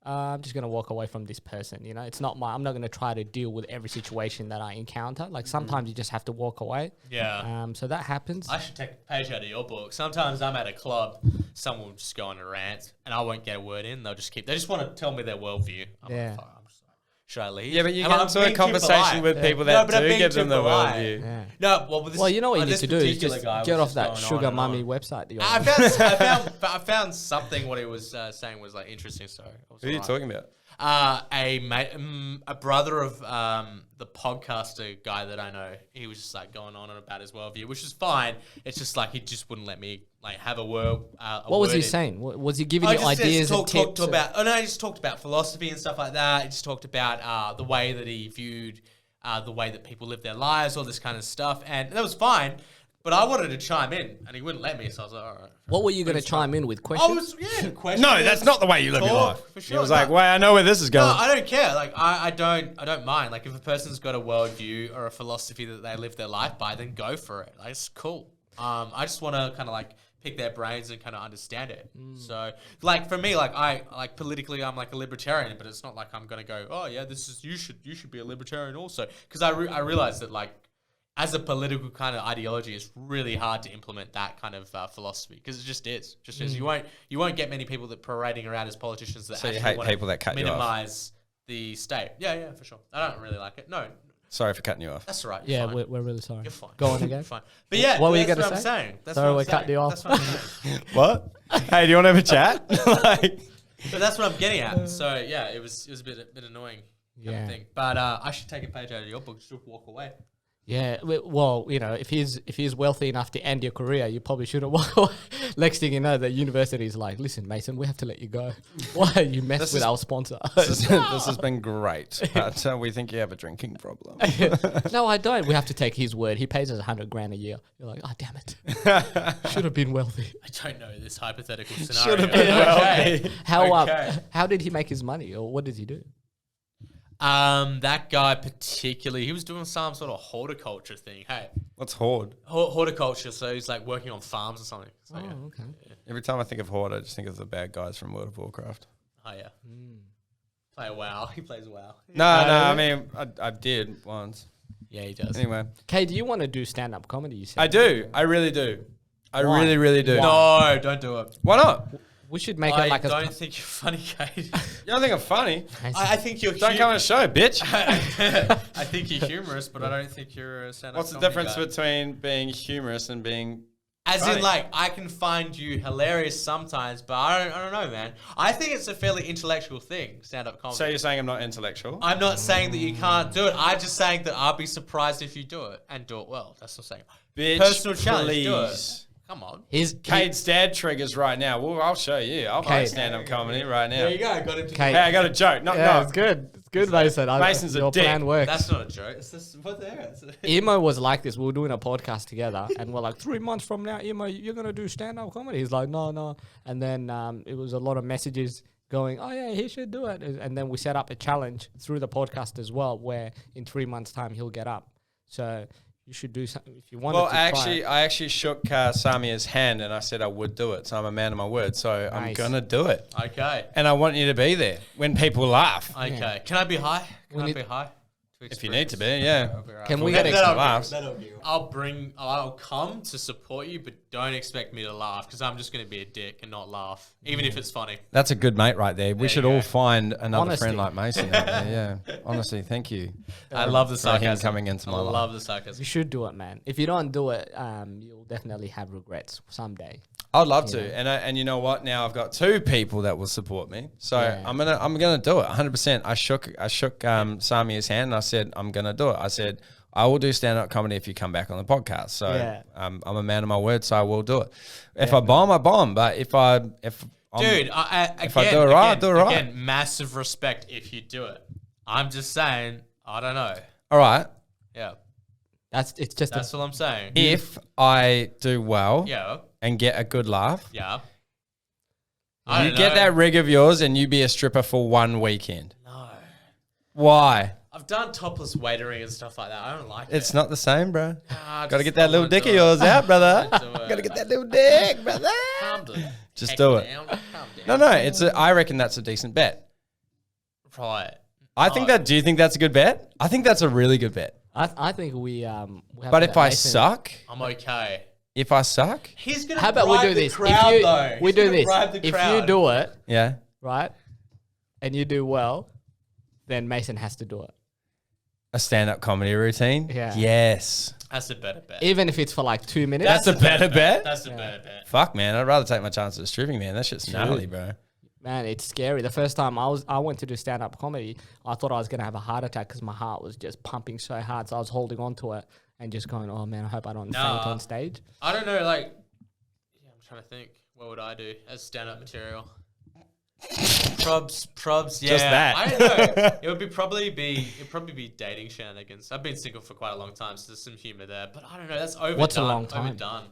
[SPEAKER 1] I'm just gonna walk away from this person. You know, it's not I'm not gonna try to deal with every situation that I encounter. Like sometimes you just have to walk away.
[SPEAKER 3] Yeah.
[SPEAKER 1] So that happens.
[SPEAKER 3] I should take a page out of your book. Sometimes I'm at a club, someone will just go on a rant, and I won't get a word in. They just want to tell me their worldview. I'm
[SPEAKER 1] Yeah.
[SPEAKER 3] like, fuck, I'm just like, should I leave?
[SPEAKER 2] Yeah, but you
[SPEAKER 3] And
[SPEAKER 2] get
[SPEAKER 3] I'm
[SPEAKER 2] into a
[SPEAKER 3] being too
[SPEAKER 2] conversation
[SPEAKER 3] polite.
[SPEAKER 2] with people
[SPEAKER 3] No,
[SPEAKER 2] that
[SPEAKER 3] but I'm
[SPEAKER 2] do
[SPEAKER 3] being
[SPEAKER 2] give
[SPEAKER 3] too
[SPEAKER 2] them the
[SPEAKER 3] polite.
[SPEAKER 2] worldview.
[SPEAKER 1] Yeah.
[SPEAKER 3] No, well,
[SPEAKER 1] You know what you need
[SPEAKER 3] this
[SPEAKER 1] to do is
[SPEAKER 3] particular
[SPEAKER 1] just
[SPEAKER 3] guy was
[SPEAKER 1] get off
[SPEAKER 3] just
[SPEAKER 1] that
[SPEAKER 3] going
[SPEAKER 1] sugar
[SPEAKER 3] on and
[SPEAKER 1] mummy
[SPEAKER 3] on.
[SPEAKER 1] website. That you're
[SPEAKER 3] I
[SPEAKER 1] on.
[SPEAKER 3] found something. What he was saying was like interesting. So
[SPEAKER 2] Who are you talking about?
[SPEAKER 3] a mate, a brother of the podcaster guy that I know. He was just like going on and about his worldview, which is fine. It's just like he just wouldn't let me like have a word.
[SPEAKER 1] What was he saying? Was he giving you ideas and tips?
[SPEAKER 3] He just talked about philosophy and stuff like that. He just talked about the way that he viewed the way that people live their lives, all this kind of stuff, and that was fine. But I wanted to chime in, and he wouldn't let me, so I was like, all right.
[SPEAKER 1] What were you going to chime in with?
[SPEAKER 3] I
[SPEAKER 1] Questions?
[SPEAKER 3] was, questions.
[SPEAKER 2] No, that's not the way you live your
[SPEAKER 3] Talk,
[SPEAKER 2] life.
[SPEAKER 3] for
[SPEAKER 2] He
[SPEAKER 3] sure.
[SPEAKER 2] was like,
[SPEAKER 3] No.
[SPEAKER 2] well, I know where this is
[SPEAKER 3] No,
[SPEAKER 2] going.
[SPEAKER 3] I don't care. Like, I don't mind. Like, if a person's got a worldview or a philosophy that they live their life by, then go for it. Like, it's cool. I just want to kind of like pick their brains and kind of understand it. So, like for me, like I like politically, I'm like a libertarian, but it's not like I'm gonna go, oh yeah, this is you should be a libertarian also, because I realize that like as a political kind of ideology, it's really hard to implement that kind of philosophy because it just is. You won't get many people that parading around as politicians that
[SPEAKER 2] So you
[SPEAKER 3] actually
[SPEAKER 2] hate
[SPEAKER 3] wanna
[SPEAKER 2] people that cut you off.
[SPEAKER 3] minimize the state. Yeah, for sure. I don't really like it. No,
[SPEAKER 2] Sorry for cutting you off.
[SPEAKER 3] that's all right. You're
[SPEAKER 1] Yeah,
[SPEAKER 3] fine.
[SPEAKER 1] we're really sorry.
[SPEAKER 3] You're fine.
[SPEAKER 1] Go on
[SPEAKER 3] You're
[SPEAKER 1] again.
[SPEAKER 3] fine. But yeah,
[SPEAKER 1] What were you
[SPEAKER 3] that's
[SPEAKER 1] gonna
[SPEAKER 3] what I'm
[SPEAKER 1] say?
[SPEAKER 3] saying. That's
[SPEAKER 1] Sorry
[SPEAKER 3] what I'm
[SPEAKER 1] we cut
[SPEAKER 3] saying.
[SPEAKER 1] you off.
[SPEAKER 3] That's what I'm saying.
[SPEAKER 2] What? Hey, do you want to have a chat? Like,
[SPEAKER 3] But that's what I'm getting at. So yeah, it was a bit annoying kind
[SPEAKER 1] Yeah.
[SPEAKER 3] of thing. But I should take a page out of your book, just walk away.
[SPEAKER 1] Yeah, well, you know, if he's wealthy enough to end your career, you probably shouldn't walk away. Next thing you know, the university is like, listen, Mason, we have to let you go. Why you mess with our sponsor?
[SPEAKER 2] this has been great, but we think you have a drinking problem.
[SPEAKER 1] No, I don't. We have to take his word. He pays us $100,000 a year. You're like, oh, damn it. Should have been wealthy.
[SPEAKER 3] I don't know this hypothetical scenario.
[SPEAKER 2] Should have been
[SPEAKER 3] Okay.
[SPEAKER 2] wealthy.
[SPEAKER 1] How
[SPEAKER 3] Okay.
[SPEAKER 1] how did he make his money, or what did he do?
[SPEAKER 3] That guy particularly, he was doing some sort of horticulture thing. Hey,
[SPEAKER 2] What's horde?
[SPEAKER 3] horticulture. So he's like working on farms or something. So,
[SPEAKER 1] Oh,
[SPEAKER 3] yeah.
[SPEAKER 1] okay.
[SPEAKER 2] Every time I think of horde, I just think of the bad guys from World of Warcraft.
[SPEAKER 3] Oh yeah. Play WoW. He plays WoW.
[SPEAKER 2] No, I mean, I did once.
[SPEAKER 3] Yeah, he does.
[SPEAKER 2] Anyway,
[SPEAKER 1] Kay, do you want to do stand-up comedy? You said
[SPEAKER 2] I do. I really do. I
[SPEAKER 1] Why?
[SPEAKER 2] really, really do.
[SPEAKER 3] No, don't do it.
[SPEAKER 2] Why not?
[SPEAKER 1] we should make
[SPEAKER 3] I
[SPEAKER 1] it like a.
[SPEAKER 3] don't think you're funny, Kate.
[SPEAKER 2] You don't think I'm funny?
[SPEAKER 3] I think you're.
[SPEAKER 2] Don't come on a show, bitch.
[SPEAKER 3] I think you're humorous, but I don't think you're a stand-up.
[SPEAKER 2] What's the
[SPEAKER 3] comedy
[SPEAKER 2] difference
[SPEAKER 3] guy.
[SPEAKER 2] between being humorous and being...
[SPEAKER 3] As
[SPEAKER 2] funny?
[SPEAKER 3] in, like, I can find you hilarious sometimes, but I don't know, man. I think it's a fairly intellectual thing, stand-up comedy.
[SPEAKER 2] So you're saying I'm not intellectual?
[SPEAKER 3] I'm not saying that you can't do it. I'm just saying that I'll be surprised if you do it and do it well. That's what I'm saying.
[SPEAKER 2] Bitch,
[SPEAKER 3] Personal challenge, do it.
[SPEAKER 2] please.
[SPEAKER 3] Come on.
[SPEAKER 2] Cade's dad triggers right now. Well, I'll show you. I'll play
[SPEAKER 1] Kate.
[SPEAKER 2] stand-up comedy right now.
[SPEAKER 3] There you go. Got it.
[SPEAKER 1] Kate.
[SPEAKER 2] Hey, I got a joke. No,
[SPEAKER 1] Yeah,
[SPEAKER 2] no.
[SPEAKER 1] it's good. It's good, Mason.
[SPEAKER 2] Mason's a
[SPEAKER 1] your
[SPEAKER 2] dick.
[SPEAKER 1] plan works.
[SPEAKER 3] That's not a joke. It's just what there is.
[SPEAKER 1] Emo was like this. We were doing a podcast together, and we're like, 3 months from now, Emo, you're gonna do stand-up comedy. He's like, no. And then it was a lot of messages going, oh yeah, he should do it. And then we set up a challenge through the podcast as well, where in 3 months' time he'll get up. So you should do something if you want.
[SPEAKER 2] Well,
[SPEAKER 1] to
[SPEAKER 2] I actually shook Samia's hand and I said I would do it. So I'm a man of my word. So I'm
[SPEAKER 1] Nice.
[SPEAKER 2] gonna do it.
[SPEAKER 3] Okay.
[SPEAKER 2] And I want you to be there when people laugh.
[SPEAKER 3] Okay.
[SPEAKER 1] Yeah.
[SPEAKER 3] Can I be high? Can
[SPEAKER 1] We
[SPEAKER 3] I
[SPEAKER 1] need-
[SPEAKER 3] be high?
[SPEAKER 2] If you need to be, yeah.
[SPEAKER 1] Can we
[SPEAKER 2] We'll
[SPEAKER 1] get
[SPEAKER 2] get
[SPEAKER 1] a
[SPEAKER 2] some laughs.
[SPEAKER 3] I'll come to support you, but don't expect me to laugh because I'm just going to be a dick and not laugh, even if it's funny.
[SPEAKER 2] That's a good mate right there. We
[SPEAKER 3] There
[SPEAKER 2] should
[SPEAKER 3] you
[SPEAKER 2] all
[SPEAKER 3] go.
[SPEAKER 2] find another
[SPEAKER 1] Honesty.
[SPEAKER 2] friend like Mason. Out there, yeah. Honestly, thank you.
[SPEAKER 3] I love the
[SPEAKER 2] for him
[SPEAKER 3] sarcasm.
[SPEAKER 2] coming into my
[SPEAKER 3] I
[SPEAKER 2] life.
[SPEAKER 3] love the sarcasm.
[SPEAKER 1] You should do it, man. If you don't do it, you'll definitely have regrets someday.
[SPEAKER 2] I'd love to, and you know what? Now I've got 2 people that will support me, so
[SPEAKER 1] Yeah.
[SPEAKER 2] I'm gonna do it 100%. I shook Samia's hand and I said I'm gonna do it. I said I will do stand up comedy if you come back on the podcast. So
[SPEAKER 1] Yeah.
[SPEAKER 2] I'm a man of my word, so I will do it. If I bomb, I bomb. But if I'm,
[SPEAKER 3] Dude,
[SPEAKER 2] if I do it right, I do it right.
[SPEAKER 3] Again, massive respect if you do it. I'm just saying, I don't know.
[SPEAKER 2] all right.
[SPEAKER 3] Yeah,
[SPEAKER 1] It's just
[SPEAKER 3] that's all I'm saying.
[SPEAKER 2] If I do well
[SPEAKER 3] Yeah,
[SPEAKER 2] and get a good laugh,
[SPEAKER 3] yeah.
[SPEAKER 2] you get that rig of yours and you be a stripper for 1 weekend.
[SPEAKER 3] No.
[SPEAKER 2] Why?
[SPEAKER 3] I've done topless waitering and stuff like that. I don't like
[SPEAKER 2] It's
[SPEAKER 3] it.
[SPEAKER 2] not the same, bro.
[SPEAKER 3] Got
[SPEAKER 2] Got to get that little dick of yours out, brother.
[SPEAKER 3] Don't do it.
[SPEAKER 2] Got to get that little dick, brother.
[SPEAKER 3] Calm down.
[SPEAKER 2] Just
[SPEAKER 3] Heck
[SPEAKER 2] do it.
[SPEAKER 3] down. Calm down.
[SPEAKER 2] No. I reckon that's a decent bet.
[SPEAKER 3] Right.
[SPEAKER 2] I think that. Do you think that's a good bet? I think that's a really good bet.
[SPEAKER 1] I think we have
[SPEAKER 2] But
[SPEAKER 1] to
[SPEAKER 2] if I
[SPEAKER 1] Mason-
[SPEAKER 2] suck,
[SPEAKER 3] I'm okay.
[SPEAKER 2] if I suck,
[SPEAKER 3] He's gonna.
[SPEAKER 1] How about we
[SPEAKER 3] bribe
[SPEAKER 1] do
[SPEAKER 3] the
[SPEAKER 1] this?
[SPEAKER 3] Crowd,
[SPEAKER 1] If you,
[SPEAKER 3] though.
[SPEAKER 1] we
[SPEAKER 3] He's
[SPEAKER 1] do
[SPEAKER 3] gonna
[SPEAKER 1] this.
[SPEAKER 3] bribe the
[SPEAKER 1] If
[SPEAKER 3] crowd.
[SPEAKER 1] you do it,
[SPEAKER 2] yeah,
[SPEAKER 1] right, and you do well, then Mason has to do it.
[SPEAKER 2] a stand-up comedy routine.
[SPEAKER 1] Yeah.
[SPEAKER 2] Yes,
[SPEAKER 3] That's a better bet.
[SPEAKER 1] Even if it's for like 2 minutes.
[SPEAKER 2] that's a better bet.
[SPEAKER 3] That's a better bet.
[SPEAKER 2] Fuck, man, I'd rather take my chances of stripping, man. That shit's gnarly, bro.
[SPEAKER 1] Man, it's scary. The first time I went to do stand-up comedy, I thought I was going to have a heart attack because my heart was just pumping so hard. So I was holding on to it and just going, oh, man, I hope I don't faint on stage.
[SPEAKER 3] I don't know. Like, yeah, I'm trying to think. What would I do as stand-up material? Probs. Yeah,
[SPEAKER 2] Just that.
[SPEAKER 3] I don't know. It'd probably be dating shenanigans. I've been single for quite a long time, so there's some humor there. But I don't know. That's overdone.
[SPEAKER 1] What's a long time?
[SPEAKER 3] Overdone.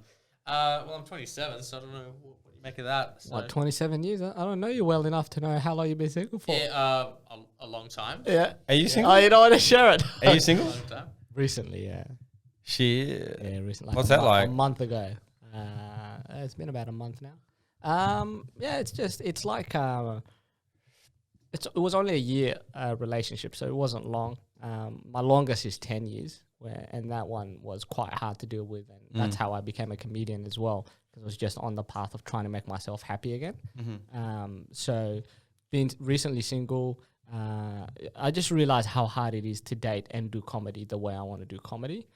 [SPEAKER 3] Well, I'm 27, so I don't know what you make of that. So.
[SPEAKER 1] What, 27 years? I don't know you well enough to know how long you've been single for.
[SPEAKER 3] Yeah, a long time.
[SPEAKER 1] Yeah.
[SPEAKER 2] Are you single?
[SPEAKER 1] Oh, you don't want to share it?
[SPEAKER 2] Are you single?
[SPEAKER 3] A long time.
[SPEAKER 1] Recently, yeah.
[SPEAKER 2] Shit.
[SPEAKER 1] Yeah, recently.
[SPEAKER 2] What's that like?
[SPEAKER 1] A month ago. It's been about a month now. Yeah, it's like it was only a year relationship, so it wasn't long. My longest is 10 years, and that one was quite hard to deal with, and that's how I became a comedian as well, because I was just on the path of trying to make myself happy again. So being recently single, I just realized how hard it is to date and do comedy the way I want to do comedy.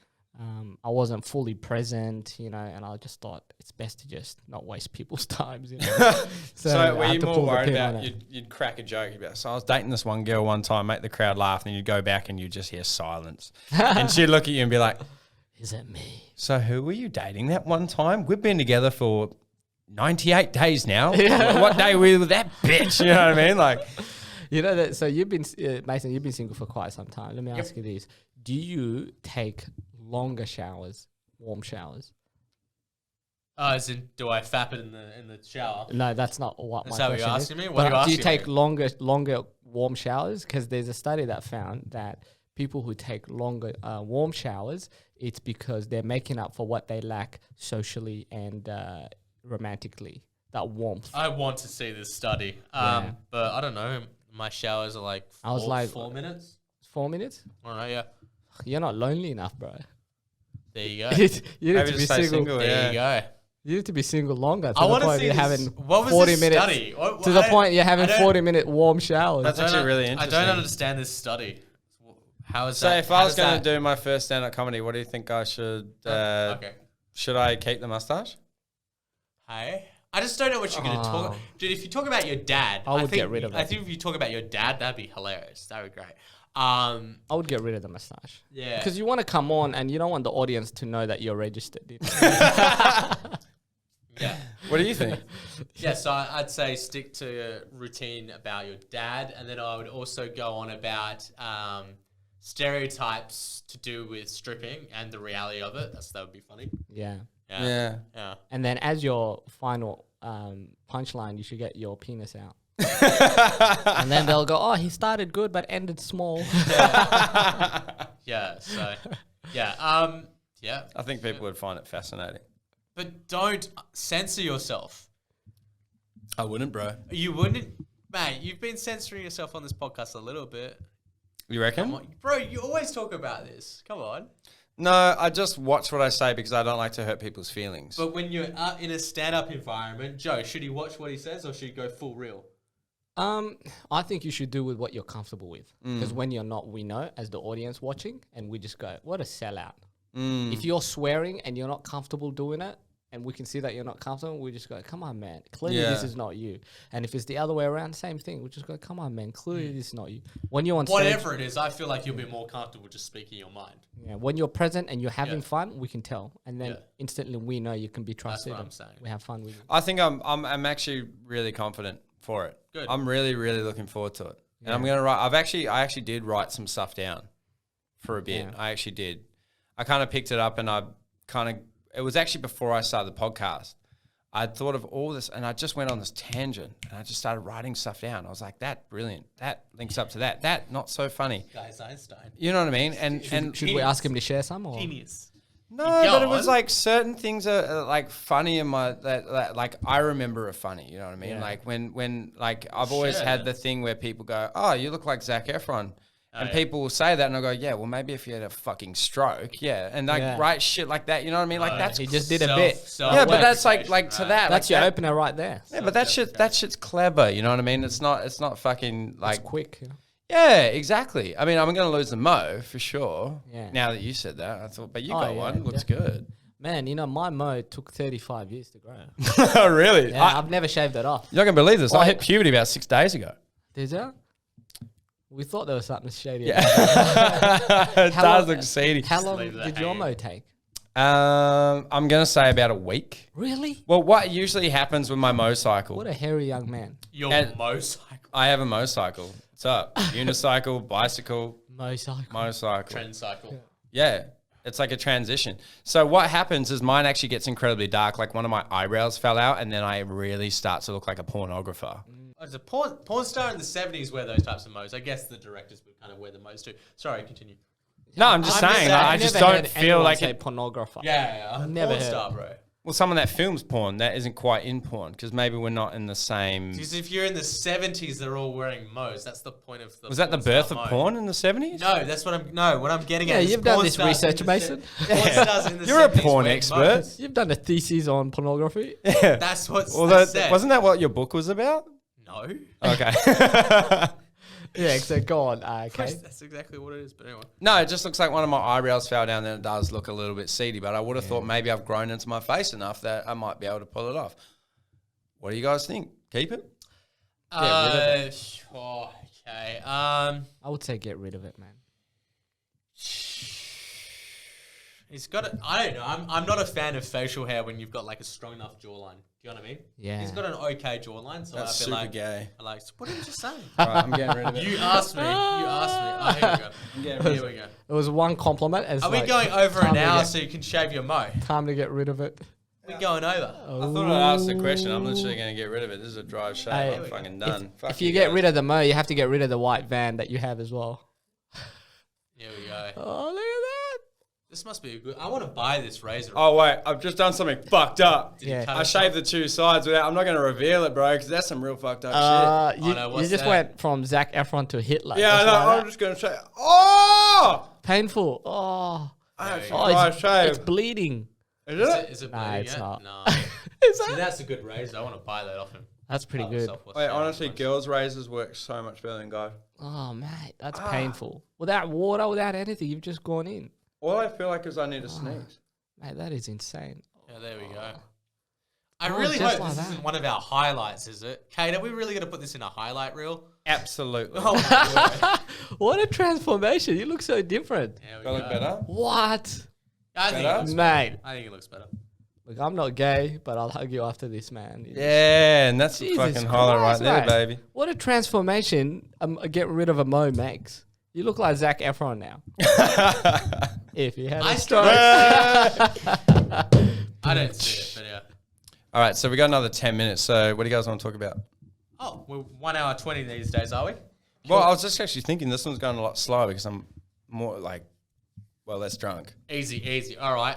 [SPEAKER 1] I wasn't fully present, and I just thought it's best to just not waste people's times.
[SPEAKER 2] So
[SPEAKER 1] I
[SPEAKER 2] were
[SPEAKER 1] had
[SPEAKER 2] you
[SPEAKER 1] to
[SPEAKER 2] more
[SPEAKER 1] pull the
[SPEAKER 2] worried
[SPEAKER 1] pin on
[SPEAKER 2] about
[SPEAKER 1] it.
[SPEAKER 2] you'd crack a joke about? So I was dating this one girl one time, make the crowd laugh, and then you'd go back and you'd just hear silence, and she'd look at you and be like,
[SPEAKER 1] Is it me?
[SPEAKER 2] "So who were you dating that one time? We've been together for 98 days now. What day were you with that bitch?" You know what I mean? Like,
[SPEAKER 1] You know that. So you've been Mason. You've been single for quite some time. Let me ask you this: do you take longer showers, warm showers?
[SPEAKER 3] As in, do I fap it in the shower?
[SPEAKER 1] No, that's not what
[SPEAKER 3] That's
[SPEAKER 1] my
[SPEAKER 3] how
[SPEAKER 1] question
[SPEAKER 3] you're
[SPEAKER 1] is.
[SPEAKER 3] asking me? What
[SPEAKER 1] But
[SPEAKER 3] are you
[SPEAKER 1] do you
[SPEAKER 3] asking
[SPEAKER 1] take
[SPEAKER 3] me?
[SPEAKER 1] longer warm showers? Because there's a study that found that people who take longer warm showers, it's because they're making up for what they lack socially and romantically. That warmth.
[SPEAKER 3] I want to see this study.
[SPEAKER 1] Yeah.
[SPEAKER 3] But I don't know. My showers are like
[SPEAKER 1] I was like
[SPEAKER 3] 4 minutes.
[SPEAKER 1] 4 minutes?
[SPEAKER 3] All right, yeah.
[SPEAKER 1] You're not lonely enough, bro.
[SPEAKER 3] There you go.
[SPEAKER 1] You need
[SPEAKER 2] Maybe
[SPEAKER 1] to be
[SPEAKER 2] just stay
[SPEAKER 1] single.
[SPEAKER 2] single.
[SPEAKER 3] There you
[SPEAKER 2] Yeah.
[SPEAKER 3] go.
[SPEAKER 1] You need to be single longer.
[SPEAKER 3] I want to
[SPEAKER 1] point
[SPEAKER 3] see
[SPEAKER 1] you're
[SPEAKER 3] this.
[SPEAKER 1] having
[SPEAKER 3] What was
[SPEAKER 1] 40
[SPEAKER 3] this
[SPEAKER 1] minutes.
[SPEAKER 3] study?
[SPEAKER 1] To the point you're having
[SPEAKER 3] I don't-
[SPEAKER 1] 40-minute warm showers.
[SPEAKER 2] That's actually really interesting.
[SPEAKER 3] I don't understand this study. How is
[SPEAKER 2] So
[SPEAKER 3] that?
[SPEAKER 2] if I was going to do my first stand-up comedy, what do you think I should?
[SPEAKER 3] Okay.
[SPEAKER 2] Should I keep the mustache?
[SPEAKER 3] Hey, I just don't know what you're going to talk. Dude, if you talk about your dad,
[SPEAKER 1] I would
[SPEAKER 3] think,
[SPEAKER 1] get rid of
[SPEAKER 3] I
[SPEAKER 1] it.
[SPEAKER 3] think if you talk about your dad, that'd be hilarious. That would be great.
[SPEAKER 1] I would get rid of the mustache.
[SPEAKER 3] Yeah.
[SPEAKER 1] Because you want to come on and you don't want the audience to know that you're registered. You know?
[SPEAKER 3] Yeah.
[SPEAKER 2] What do you think?
[SPEAKER 3] Yeah, so I'd say stick to a routine about your dad, and then I would also go on about stereotypes to do with stripping and the reality of it. That would be funny.
[SPEAKER 1] Yeah.
[SPEAKER 3] Yeah.
[SPEAKER 2] Yeah.
[SPEAKER 1] And then as your final punchline, you should get your penis out. And then they'll go, oh, he started good but ended small.
[SPEAKER 3] Yeah. So, yeah. Yeah.
[SPEAKER 2] I think people would find it fascinating.
[SPEAKER 3] But don't censor yourself.
[SPEAKER 2] I wouldn't, bro.
[SPEAKER 3] You wouldn't, mate. You've been censoring yourself on this podcast a little bit.
[SPEAKER 2] You
[SPEAKER 3] Come
[SPEAKER 2] reckon?
[SPEAKER 3] on. Bro, you always talk about this. Come on.
[SPEAKER 2] No, I just watch what I say because I don't like to hurt people's feelings.
[SPEAKER 3] But when you're in a stand-up environment, Joe, should he watch what he says or should he go full real?
[SPEAKER 1] I think you should do with what you're comfortable with. Because when you're not, we know as the audience watching, and we just go, what a sellout. If you're swearing and you're not comfortable doing it, and we can see that you're not comfortable, we just go, come on, man. Clearly this is not you. And if it's the other way around, same thing. We just go, come on, man. Clearly this is not you. When you're on stage,
[SPEAKER 3] Whatever it is, I feel like you'll be more comfortable just speaking your mind.
[SPEAKER 1] yeah, when you're present and you're having
[SPEAKER 3] Yeah.
[SPEAKER 1] fun, we can tell. And then
[SPEAKER 3] Yeah.
[SPEAKER 1] instantly we know you can be trusted.
[SPEAKER 3] what
[SPEAKER 1] and
[SPEAKER 3] I'm saying.
[SPEAKER 1] We have fun with you.
[SPEAKER 2] I think I'm actually really confident for it.
[SPEAKER 3] Good.
[SPEAKER 2] I'm really, really looking forward to it. And I'm gonna write. I actually did write some stuff down for a bit.
[SPEAKER 1] Yeah.
[SPEAKER 2] I actually did. I kind of picked it up and it was actually before I started the podcast. I'd thought of all this and I just went on this tangent and I just started writing stuff down. I was like, that brilliant. That links up to that. That not so funny.
[SPEAKER 3] Guys, Einstein.
[SPEAKER 2] You know what I mean? And
[SPEAKER 1] Should we ask him to share some? Or?
[SPEAKER 3] Genius.
[SPEAKER 2] no,
[SPEAKER 3] Go
[SPEAKER 2] but it was
[SPEAKER 3] on.
[SPEAKER 2] like certain things are like funny in my that like I remember are funny. You know what I mean?
[SPEAKER 1] Yeah.
[SPEAKER 2] Like when like I've always
[SPEAKER 3] Share
[SPEAKER 2] had
[SPEAKER 3] it.
[SPEAKER 2] the thing where people go, "Oh, you look like Zac Efron," and
[SPEAKER 3] yeah.
[SPEAKER 2] people will say that, and I go, "Yeah, well, maybe if you had a fucking stroke, yeah," and like
[SPEAKER 1] Yeah.
[SPEAKER 2] write shit like that. You know what I mean? Like that's
[SPEAKER 1] He just did a bit.
[SPEAKER 2] yeah, but that's like to
[SPEAKER 3] Right.
[SPEAKER 2] that.
[SPEAKER 1] That's
[SPEAKER 2] like
[SPEAKER 1] your
[SPEAKER 2] that,
[SPEAKER 1] opener right there.
[SPEAKER 2] Yeah, but that shit's clever. You know what I mean? It's not fucking
[SPEAKER 1] It's
[SPEAKER 2] like
[SPEAKER 1] quick. You know?
[SPEAKER 2] yeah, exactly. I mean, I'm gonna lose the mo for sure.
[SPEAKER 1] Yeah.
[SPEAKER 2] Now that you said that, I thought, but you
[SPEAKER 1] Oh,
[SPEAKER 2] got
[SPEAKER 1] yeah,
[SPEAKER 2] one. Looks good.
[SPEAKER 1] Man, you know, my mo took 35 years to grow.
[SPEAKER 2] Oh, really?
[SPEAKER 1] Yeah, I've never shaved it off.
[SPEAKER 2] You're not gonna believe this.
[SPEAKER 1] Well,
[SPEAKER 2] I hit puberty about 6 days ago.
[SPEAKER 1] Did you? We thought there was something shady.
[SPEAKER 2] Yeah,
[SPEAKER 1] about
[SPEAKER 2] it
[SPEAKER 1] How
[SPEAKER 2] does
[SPEAKER 1] long-
[SPEAKER 2] look seedy.
[SPEAKER 1] How long
[SPEAKER 3] leave that
[SPEAKER 1] did your
[SPEAKER 3] hanging.
[SPEAKER 1] mo take?
[SPEAKER 2] I'm gonna say about a week.
[SPEAKER 1] Really?
[SPEAKER 2] Well, what usually happens with my motorcycle?
[SPEAKER 1] What a hairy young man.
[SPEAKER 3] Your
[SPEAKER 2] And-
[SPEAKER 3] motorcycle.
[SPEAKER 2] I have a motorcycle. What's up? Unicycle, bicycle,
[SPEAKER 1] Motorcycle.
[SPEAKER 2] motorcycle.
[SPEAKER 3] Trend cycle.
[SPEAKER 2] Yeah, it's like a transition. So what happens is mine actually gets incredibly dark. Like one of my eyebrows fell out, and then I really start to look like a pornographer.
[SPEAKER 3] As a porn star in the 70s wear those types of modes. I guess the directors would kind of wear the modes too. Sorry, continue.
[SPEAKER 2] No, I'm just
[SPEAKER 3] I'm just
[SPEAKER 2] saying.
[SPEAKER 3] saying,
[SPEAKER 2] I
[SPEAKER 3] I've
[SPEAKER 2] just
[SPEAKER 1] never
[SPEAKER 2] don't
[SPEAKER 1] heard
[SPEAKER 2] feel
[SPEAKER 1] anyone
[SPEAKER 2] like
[SPEAKER 1] say
[SPEAKER 2] it.
[SPEAKER 1] pornographer.
[SPEAKER 3] Yeah,
[SPEAKER 1] Never
[SPEAKER 3] porn
[SPEAKER 1] heard.
[SPEAKER 3] star, bro.
[SPEAKER 2] Well, someone that films porn that isn't quite in porn because maybe we're not in the same.
[SPEAKER 3] Because if you're in the 70s, they're all wearing modes. That's the point of the.
[SPEAKER 2] Was that the
[SPEAKER 3] porn star
[SPEAKER 2] birth of
[SPEAKER 3] mode.
[SPEAKER 2] porn in the 70s?
[SPEAKER 3] No, that's what I'm. No, what I'm getting
[SPEAKER 1] Yeah,
[SPEAKER 3] at. is
[SPEAKER 1] you've done
[SPEAKER 3] porn
[SPEAKER 1] this
[SPEAKER 3] stars
[SPEAKER 1] research,
[SPEAKER 3] in the
[SPEAKER 1] Mason.
[SPEAKER 3] Porn stars in the
[SPEAKER 2] You're a
[SPEAKER 3] 70s
[SPEAKER 2] porn
[SPEAKER 3] wearing
[SPEAKER 2] expert.
[SPEAKER 3] modes.
[SPEAKER 1] You've done a thesis on pornography.
[SPEAKER 2] Yeah.
[SPEAKER 3] That's what's
[SPEAKER 2] Well,
[SPEAKER 3] said.
[SPEAKER 2] wasn't that what your book was about?
[SPEAKER 3] No.
[SPEAKER 2] Okay.
[SPEAKER 1] Yeah, so go on. Okay.
[SPEAKER 3] That's exactly what it is. But anyway.
[SPEAKER 2] No, it just looks like one of my eyebrows fell down. Then it does look a little bit seedy. But I would have thought maybe I've grown into my face enough that I might be able to pull it off. What do you guys think? Keep it?
[SPEAKER 1] rid
[SPEAKER 3] Oh, okay.
[SPEAKER 1] I would say get rid of it, man.
[SPEAKER 3] He's got a, I don't know. I'm not a fan of facial hair when you've got like a strong enough jawline. Do you know what I mean?
[SPEAKER 1] Yeah.
[SPEAKER 3] He's got an okay jawline, so
[SPEAKER 2] That's
[SPEAKER 3] I feel
[SPEAKER 2] super
[SPEAKER 3] like
[SPEAKER 2] gay.
[SPEAKER 3] I like. What did you just say?
[SPEAKER 2] All right, I'm getting rid of it.
[SPEAKER 3] You asked me. Oh, here we go. Here we go.
[SPEAKER 1] It was one compliment. As
[SPEAKER 3] Are we
[SPEAKER 1] like,
[SPEAKER 3] going over
[SPEAKER 1] time
[SPEAKER 3] an
[SPEAKER 1] to
[SPEAKER 3] hour
[SPEAKER 1] get-
[SPEAKER 3] so you can shave your mo?
[SPEAKER 1] Time to get rid of it.
[SPEAKER 3] We're going over.
[SPEAKER 2] I thought I'd ask the question. I'm literally going to get rid of it. This is a dry shave.
[SPEAKER 1] Hey,
[SPEAKER 2] I'm fucking done. Fuck
[SPEAKER 1] If you get
[SPEAKER 2] guys.
[SPEAKER 1] rid of the Mo, you have to get rid of the white van that you have as well.
[SPEAKER 3] Here we go.
[SPEAKER 1] Oh, look at that.
[SPEAKER 3] This must be a good. I want to buy this razor.
[SPEAKER 2] Oh, wait. I've just done something fucked up.
[SPEAKER 3] Did you
[SPEAKER 1] yeah.
[SPEAKER 3] cut
[SPEAKER 2] I
[SPEAKER 3] it
[SPEAKER 2] shaved the two sides without. I'm not going to reveal it, bro, because that's some real fucked up shit.
[SPEAKER 1] You,
[SPEAKER 3] no,
[SPEAKER 1] you
[SPEAKER 3] what's
[SPEAKER 1] just
[SPEAKER 3] that?
[SPEAKER 1] went from Zac Efron to Hitler.
[SPEAKER 2] Yeah, I
[SPEAKER 1] Just
[SPEAKER 2] know.
[SPEAKER 1] like
[SPEAKER 2] I'm
[SPEAKER 1] that.
[SPEAKER 2] just going to shave. Oh!
[SPEAKER 1] Painful. Oh,
[SPEAKER 2] I actually
[SPEAKER 1] oh
[SPEAKER 2] dry
[SPEAKER 1] it's
[SPEAKER 2] shave.
[SPEAKER 1] bleeding.
[SPEAKER 2] Is
[SPEAKER 3] Is
[SPEAKER 2] it?
[SPEAKER 3] it, is it
[SPEAKER 1] Nah,
[SPEAKER 3] bleeding
[SPEAKER 1] it's
[SPEAKER 3] yet?
[SPEAKER 1] not.
[SPEAKER 3] No.
[SPEAKER 1] Is
[SPEAKER 3] See,
[SPEAKER 1] that?
[SPEAKER 3] that's a good razor. I want to buy that off him.
[SPEAKER 1] That's pretty
[SPEAKER 3] Buy
[SPEAKER 1] good.
[SPEAKER 3] myself one.
[SPEAKER 2] Wait, honestly, girls' razors work so much better than guys.
[SPEAKER 1] Oh, mate, that's painful. Without water, without anything, you've just gone in.
[SPEAKER 2] All I feel like is I need to sneeze.
[SPEAKER 1] Mate, that is insane.
[SPEAKER 3] Yeah, there we go. I
[SPEAKER 1] Oh,
[SPEAKER 3] really
[SPEAKER 1] just
[SPEAKER 3] hope
[SPEAKER 1] like
[SPEAKER 3] this
[SPEAKER 1] that.
[SPEAKER 3] isn't one of our highlights, is it? Kate, are we really going to put this in a highlight reel?
[SPEAKER 2] Absolutely.
[SPEAKER 3] Oh, my word.
[SPEAKER 1] What a transformation. You look so different.
[SPEAKER 3] There we
[SPEAKER 2] Do I look
[SPEAKER 3] go.
[SPEAKER 2] better?
[SPEAKER 1] What?
[SPEAKER 3] I think, it
[SPEAKER 2] Better?
[SPEAKER 3] looks,
[SPEAKER 1] Mate,
[SPEAKER 3] I think it looks better.
[SPEAKER 1] look, I'm not gay, but I'll hug you after this, man.
[SPEAKER 2] Yeah, and that's the
[SPEAKER 1] Jesus
[SPEAKER 2] fucking highlight right
[SPEAKER 1] Christ,
[SPEAKER 2] there,
[SPEAKER 1] mate.
[SPEAKER 2] baby.
[SPEAKER 1] What a transformation get rid of a Mo makes. You look like Zac Efron now. If you had
[SPEAKER 3] I
[SPEAKER 1] a
[SPEAKER 3] still
[SPEAKER 1] stroke.
[SPEAKER 3] I don't see it, but yeah.
[SPEAKER 2] All right, so we got another 10 minutes. So what do you guys want to talk about?
[SPEAKER 3] Oh, we're 1 hour 20 these days, are we?
[SPEAKER 2] Well, I was just actually thinking this one's going a lot slower because I'm more like, well, less drunk.
[SPEAKER 3] Easy. All right.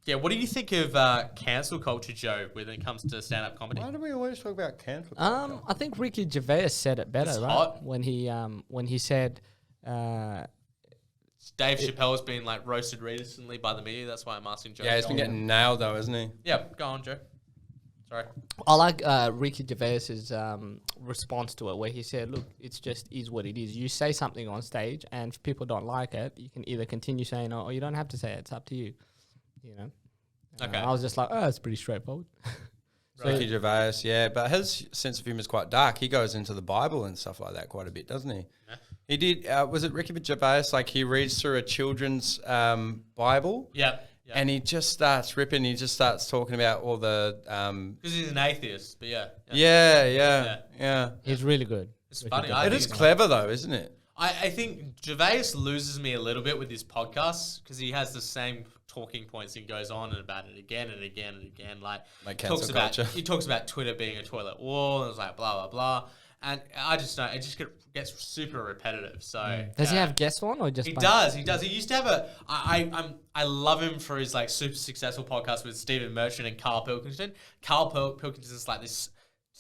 [SPEAKER 3] Yeah, what do you think of cancel culture, Joe, when it comes to stand-up comedy?
[SPEAKER 2] Why do we always talk about cancel culture?
[SPEAKER 1] I think Ricky Gervais said it better,
[SPEAKER 3] It's
[SPEAKER 1] right?
[SPEAKER 3] hot.
[SPEAKER 1] When he said,
[SPEAKER 3] Dave Chappelle's been like roasted recently by the media. That's why I'm asking Joe.
[SPEAKER 2] Yeah, he's been getting nailed though, isn't he?
[SPEAKER 3] Yeah, go on, Joe. Sorry.
[SPEAKER 1] I like Ricky Gervais's response to it, where he said, "Look, it's just is what it is. You say something on stage, and if people don't like it, you can either continue saying it or you don't have to say it. It's up to you." You know.
[SPEAKER 3] Okay.
[SPEAKER 1] I was just like, "Oh, it's pretty straightforward."
[SPEAKER 2] Ricky Gervais, yeah, but his sense of humor is quite dark. He goes into the Bible and stuff like that quite a bit, doesn't he?
[SPEAKER 3] Yeah.
[SPEAKER 2] He did. Was it Ricky Gervais? Like he reads through a children's Bible,
[SPEAKER 3] Yep.
[SPEAKER 2] and he just starts ripping. He just starts talking about all the.
[SPEAKER 3] Because he's an atheist, but yeah.
[SPEAKER 2] Yeah.
[SPEAKER 1] He's really good.
[SPEAKER 3] It's
[SPEAKER 1] Ricky
[SPEAKER 3] funny.
[SPEAKER 1] Gervais.
[SPEAKER 3] I
[SPEAKER 2] It
[SPEAKER 3] think
[SPEAKER 2] is
[SPEAKER 3] it's
[SPEAKER 2] clever though, isn't it?
[SPEAKER 3] I think Gervais loses me a little bit with his podcasts because he has the same talking points and goes on and about it again and again and again. Like
[SPEAKER 2] cancel culture.
[SPEAKER 3] He talks about Twitter being a toilet wall and it's like blah blah blah. And I just know it just gets super repetitive. So
[SPEAKER 1] Does he have guests on or just?
[SPEAKER 3] He
[SPEAKER 1] bunch-
[SPEAKER 3] does. He does. He used to have I love him for his like super successful podcast with Stephen Merchant and Carl Pilkington. Carl Pilkington is like this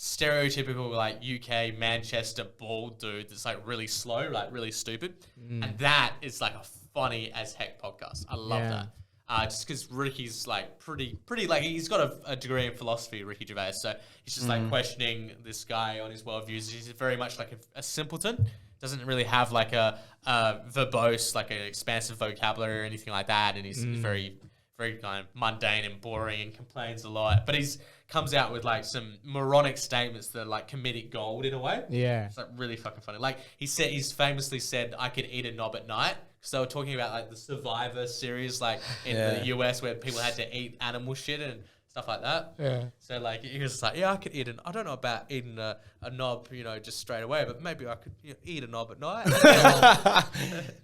[SPEAKER 3] stereotypical like UK Manchester bald dude that's like really slow, like really stupid, and that is like a funny as heck podcast. I love
[SPEAKER 1] Yeah.
[SPEAKER 3] that. Just because Ricky's like pretty like he's got a degree in philosophy, Ricky Gervais. So he's just like questioning this guy on his worldviews. He's very much like a simpleton. Doesn't really have like a verbose, like an expansive vocabulary or anything like that. And he's very kind of mundane and boring and complains a lot. But he's comes out with like some moronic statements that are like comedic gold in a way.
[SPEAKER 1] Yeah.
[SPEAKER 3] It's like really fucking funny. Like he's famously said, "I could eat a knob at night." So they were talking about like the Survivor series, like in the US, where people had to eat animal shit and stuff like that.
[SPEAKER 1] Yeah.
[SPEAKER 3] So like he was just like, "Yeah, I could eat I don't know about eating a knob, just straight away, but maybe I could eat a knob at night."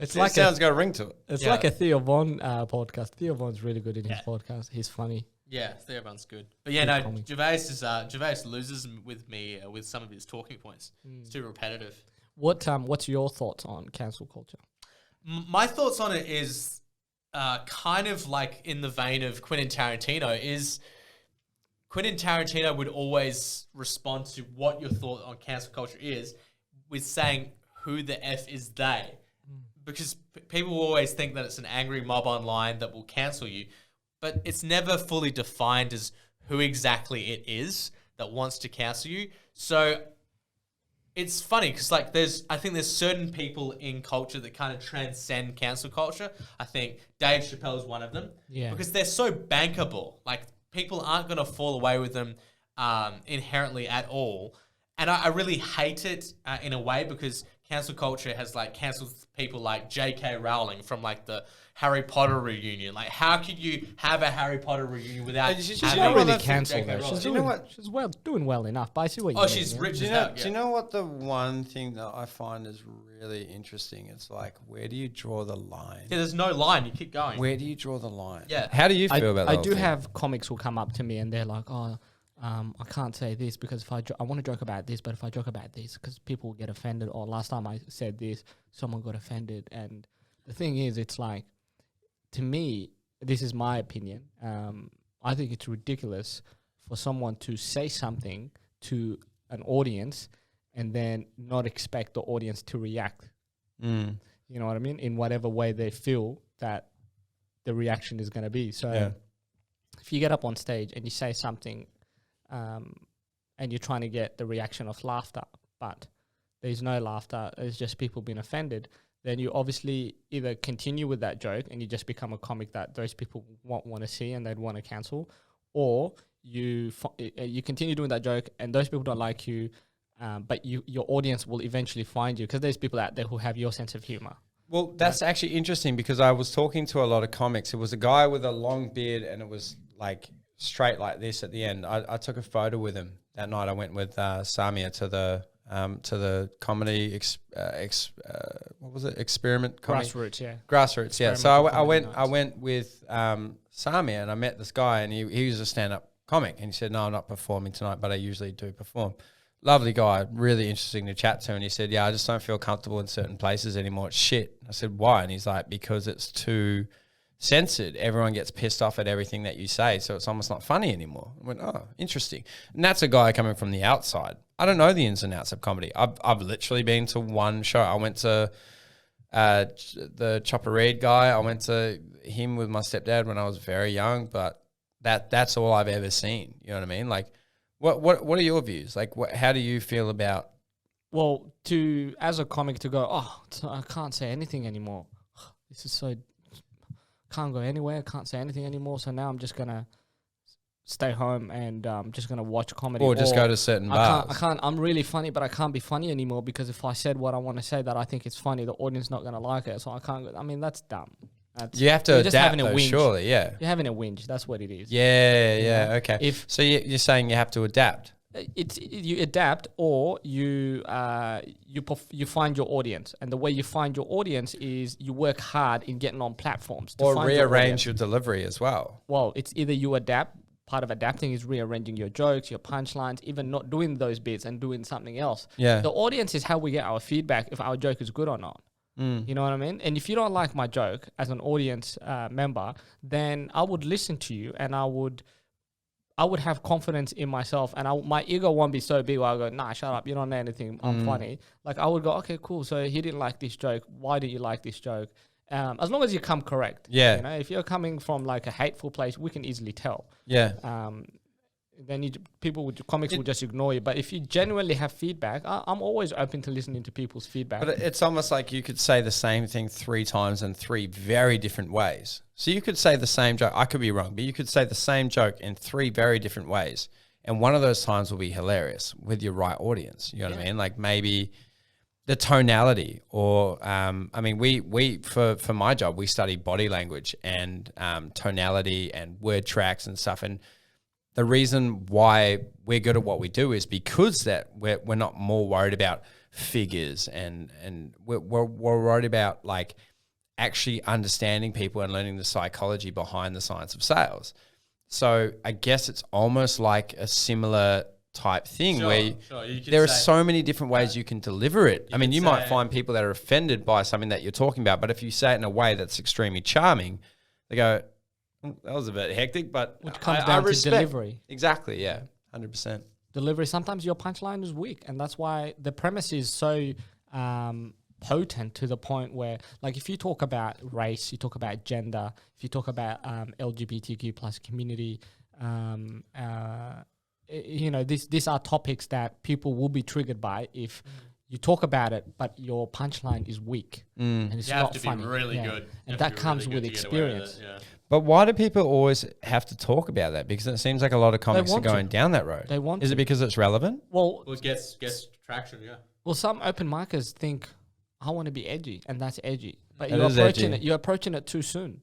[SPEAKER 1] It's
[SPEAKER 2] It
[SPEAKER 1] like
[SPEAKER 2] sounds got a ring to it.
[SPEAKER 1] it's
[SPEAKER 3] Yeah.
[SPEAKER 1] like a Theo Von podcast. Theo Von's really good in his podcast. He's funny.
[SPEAKER 3] Yeah, everyone's good. But yeah, no,
[SPEAKER 1] comic.
[SPEAKER 3] Gervais loses with me with some of his talking points. It's too repetitive.
[SPEAKER 1] What's your thoughts on cancel culture?
[SPEAKER 3] My thoughts on it is kind of like in the vein of Quentin Tarantino. Is Quentin Tarantino would always respond to what your thought on cancel culture is with saying, "Who the F is they?" Because people always think that it's an angry mob online that will cancel you, but it's never fully defined as who exactly it is that wants to cancel you. So it's funny because like I think there's certain people in culture that kind of transcend cancel culture. I think Dave Chappelle is one of them.
[SPEAKER 1] Yeah.
[SPEAKER 3] Because they're so bankable. Like people aren't going to fall away with them inherently at all. And I really hate it in a way because cancel culture has like cancelled people like J.K. Rowling from like the Harry Potter reunion. Like, how could you have a Harry Potter reunion without?
[SPEAKER 2] She's
[SPEAKER 1] She's
[SPEAKER 2] You
[SPEAKER 1] not
[SPEAKER 2] know
[SPEAKER 1] really
[SPEAKER 2] what the-
[SPEAKER 1] cancelled
[SPEAKER 3] J.K.
[SPEAKER 1] though.
[SPEAKER 3] Rowling.
[SPEAKER 1] She's
[SPEAKER 2] Do you
[SPEAKER 1] doing,
[SPEAKER 2] know what-
[SPEAKER 1] she's doing well enough. But I see what you
[SPEAKER 3] Oh,
[SPEAKER 1] mean.
[SPEAKER 3] she's
[SPEAKER 1] yeah.
[SPEAKER 3] rich
[SPEAKER 2] Do
[SPEAKER 3] as
[SPEAKER 2] you know?
[SPEAKER 3] hell.
[SPEAKER 2] Do you know what the one thing that I find is really interesting? It's like, where do you draw the line?
[SPEAKER 3] Yeah, there's no line. You keep going.
[SPEAKER 2] Where do you draw the line?
[SPEAKER 3] Yeah.
[SPEAKER 2] How do you feel about that?
[SPEAKER 1] I
[SPEAKER 2] whole
[SPEAKER 1] do
[SPEAKER 2] thing?
[SPEAKER 1] have comics who come up to me and they're like, oh, I can't say this because if I want to joke about this, but if I joke about this, because people will get offended. Or last time I said this, someone got offended. And the thing is, it's like, to me, this is my opinion. I think it's ridiculous for someone to say something to an audience and then not expect the audience to react.
[SPEAKER 2] Mm.
[SPEAKER 1] You know what I mean? In whatever way they feel that the reaction is going to be. So
[SPEAKER 2] Yeah.
[SPEAKER 1] if you get up on stage and you say something and you're trying to get the reaction of laughter, but there's no laughter, it's just people being offended, then you obviously either continue with that joke and you just become a comic that those people won't want to see and they'd want to cancel, or you continue doing that joke and those people don't like you, but your audience will eventually find you because there's people out there who have your sense of humor.
[SPEAKER 2] Well, that's actually interesting because I was talking to a lot of comics. It was a guy with a long beard and it was like straight like this at the end. I took a photo with him that night. I went with Samia to the comedy what was it? Experiment comedy?
[SPEAKER 1] Grassroots, yeah.
[SPEAKER 2] Grassroots, yeah. So I
[SPEAKER 1] Experimental
[SPEAKER 2] went with Samia and I met this guy and he was a stand-up comic and he said, no, I'm not performing tonight, but I usually do perform. Lovely guy, really interesting to chat to. And he said, yeah, I just don't feel comfortable in certain places anymore. It's shit. I said, why? And he's like, because it's too censored. Everyone gets pissed off at everything that you say. So it's almost not funny anymore. I went, oh, interesting. And that's a guy coming from the outside. I don't know the ins and outs of comedy. I've literally been to one show. I went to the Chopper Reed guy. I went to him with my stepdad when I was very young, but that's all I've ever seen. You know what I mean? Like, what are your views? Like, how do you feel about?
[SPEAKER 1] Well, as a comic to go, I can't say anything anymore. This is so, can't go anywhere. Can't say anything anymore. So now I'm just gonna stay home and just gonna watch comedy,
[SPEAKER 2] Or just go to certain bars.
[SPEAKER 1] I can't. I'm really funny, but I can't be funny anymore because if I said what I want to say that I think it's funny, the audience not gonna like it. So I can't. I mean, that's dumb.
[SPEAKER 2] You have to
[SPEAKER 1] you're just
[SPEAKER 2] adapt,
[SPEAKER 1] having a
[SPEAKER 2] though,
[SPEAKER 1] whinge.
[SPEAKER 2] surely, yeah.
[SPEAKER 1] You're having a whinge. That's what it is.
[SPEAKER 2] Yeah, okay.
[SPEAKER 1] If-
[SPEAKER 2] so you're saying you have to adapt.
[SPEAKER 1] You adapt or you find your audience, and the way you find your audience is you work hard in getting on platforms to
[SPEAKER 2] Or
[SPEAKER 1] find your
[SPEAKER 2] rearrange
[SPEAKER 1] audience.
[SPEAKER 2] your delivery as well.
[SPEAKER 1] Well, it's either you adapt. Part of adapting is rearranging your jokes, your punchlines, even not doing those bits and doing something else.
[SPEAKER 2] Yeah.
[SPEAKER 1] The audience is how we get our feedback if our joke is good or not. You know what I mean? And if you don't like my joke as an audience member, then I would listen to you and I would have confidence in myself, and my ego won't be so big where I go, nah, shut up, you don't know anything, I'm funny. Like, I would go, okay, cool, so he didn't like this joke, why do you like this joke? As long as you come correct.
[SPEAKER 2] Yeah.
[SPEAKER 1] You know, if you're coming from like a hateful place, we can easily tell.
[SPEAKER 2] Yeah.
[SPEAKER 1] Then comics will just ignore you. But if you genuinely have feedback, I'm always open to listening to people's feedback.
[SPEAKER 2] But it's almost like you could say the same thing 3 times in 3 very different ways. So you could say the same joke. I could be wrong, but you could say the same joke in 3 very different ways. And one of those times will be hilarious with your right audience. You know what I mean? Like maybe the tonality or, I mean, we for my job, we study body language and tonality and word tracks and stuff. And the reason why we're good at what we do is because that we're not more worried about figures and we're worried about like actually understanding people and learning the psychology behind the science of sales. So I guess it's almost like a similar type thing where there are so many different ways you can deliver it. I mean, you might find people that are offended by something that you're talking about, but if you say it in a way that's extremely charming, they go, that was a bit hectic, but
[SPEAKER 1] which comes down to delivery.
[SPEAKER 2] Exactly, yeah, 100%.
[SPEAKER 1] Delivery, sometimes your punchline is weak, and that's why the premise is so potent to the point where, like, if you talk about race, you talk about gender, if you talk about LGBTQ plus community, you know, these are topics that people will be triggered by if you talk about it, but your punchline is weak and it's not funny.
[SPEAKER 3] You have to be really good.
[SPEAKER 1] And that comes with experience.
[SPEAKER 2] But why do people always have to talk about that? Because it seems like a lot of comics are
[SPEAKER 1] want
[SPEAKER 2] going
[SPEAKER 1] to.
[SPEAKER 2] down that road.
[SPEAKER 1] They want
[SPEAKER 2] Is
[SPEAKER 1] to.
[SPEAKER 2] it because it's relevant?
[SPEAKER 1] Well,
[SPEAKER 3] Well, it gets traction, yeah.
[SPEAKER 1] well, some open micers think I want to be edgy, and that's edgy. But
[SPEAKER 2] That
[SPEAKER 1] you're
[SPEAKER 2] is
[SPEAKER 1] approaching
[SPEAKER 2] edgy.
[SPEAKER 1] it. You're approaching it too soon.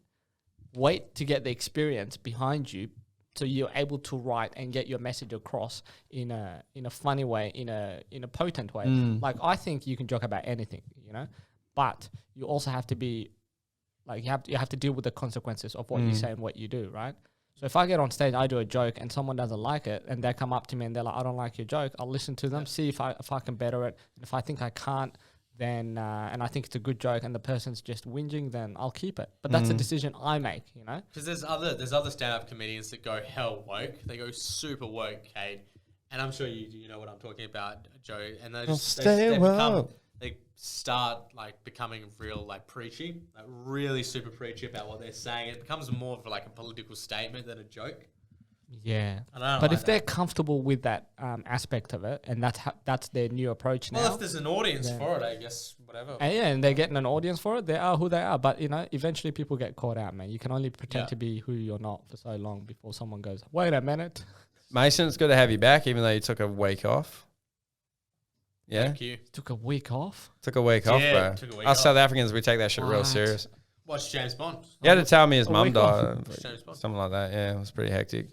[SPEAKER 1] Wait to get the experience behind you, so you're able to write and get your message across in a funny way, in a potent way. Like, I think you can joke about anything, you know, but you also have to be like, you have to deal with the consequences of what you say and what you do, right? So if I get on stage, I do a joke, and someone doesn't like it, and they come up to me and they're like, "I don't like your joke." I'll listen to them, see if I can better it. And if I think I can't, then and I think it's a good joke, and the person's just whinging, then I'll keep it. But that's a decision I make, you know.
[SPEAKER 3] Because there's other stand-up comedians that go hell woke. They go super woke, Cade. And I'm sure you know what I'm talking about, Joe. And they just they start like becoming real like preachy, like really super preachy about what they're saying. It becomes more of like a political statement than a joke.
[SPEAKER 1] Yeah,
[SPEAKER 3] I don't
[SPEAKER 1] but
[SPEAKER 3] like
[SPEAKER 1] if they're
[SPEAKER 3] that.
[SPEAKER 1] comfortable with that aspect of it, and that's their new approach now.
[SPEAKER 3] Well, if there's an audience for it, I guess whatever.
[SPEAKER 1] And they're getting an audience for it. They are who they are. But, you know, eventually people get caught out, man. You can only pretend to be who you're not for so long before someone goes, "Wait a minute."
[SPEAKER 2] Mason, it's good to have you back, even though you took a week off. Yeah,
[SPEAKER 3] Thank you.
[SPEAKER 1] Took a week off.
[SPEAKER 2] took a week off, bro.
[SPEAKER 3] took a week
[SPEAKER 2] Us
[SPEAKER 3] off.
[SPEAKER 2] South Africans, we take that shit real
[SPEAKER 1] What?
[SPEAKER 2] serious.
[SPEAKER 3] Watch James Bond.
[SPEAKER 2] He had to tell me his
[SPEAKER 1] A
[SPEAKER 2] mum
[SPEAKER 1] week off.
[SPEAKER 2] died,
[SPEAKER 3] James Bond.
[SPEAKER 2] something like that. Yeah, it was pretty hectic.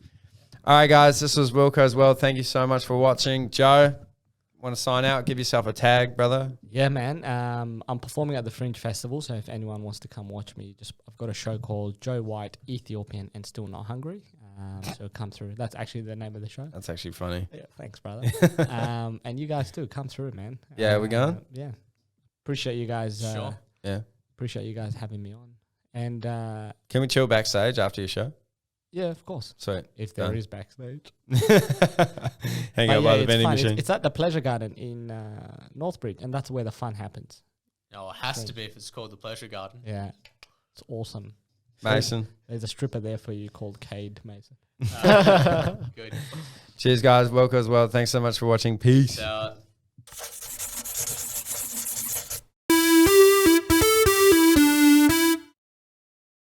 [SPEAKER 2] All right, guys, this was Wilkoz World. Thank you so much for watching. Joe, want to sign out? Give yourself a tag, brother.
[SPEAKER 1] Yeah, man. I'm performing at the Fringe Festival, so if anyone wants to come watch me, I've got a show called Joe White, Ethiopian, and Still Not Hungry. So come through. That's actually the name of the show.
[SPEAKER 2] That's actually funny.
[SPEAKER 1] Yeah, thanks, brother. And you guys too, come through, man.
[SPEAKER 2] Yeah, we going?
[SPEAKER 1] Yeah. Appreciate you guys.
[SPEAKER 3] Sure.
[SPEAKER 2] Yeah.
[SPEAKER 1] Appreciate you guys having me on. And
[SPEAKER 2] Can we chill backstage after your show?
[SPEAKER 1] yeah, of course.
[SPEAKER 2] Sweet.
[SPEAKER 1] If there
[SPEAKER 2] Done.
[SPEAKER 1] is backstage.
[SPEAKER 2] Hang
[SPEAKER 1] But
[SPEAKER 2] out by the
[SPEAKER 1] it's
[SPEAKER 2] vending
[SPEAKER 1] fun.
[SPEAKER 2] machine.
[SPEAKER 1] It's at the Pleasure Garden in Northbridge, and that's where the fun happens.
[SPEAKER 3] No, it has to be if it's called the Pleasure Garden.
[SPEAKER 1] Yeah. It's awesome.
[SPEAKER 2] Mason.
[SPEAKER 1] There's a stripper there for you called Cade Mason.
[SPEAKER 3] Good.
[SPEAKER 2] Cheers, guys. Wilkoz World. Thanks so much for watching. Peace.
[SPEAKER 3] So,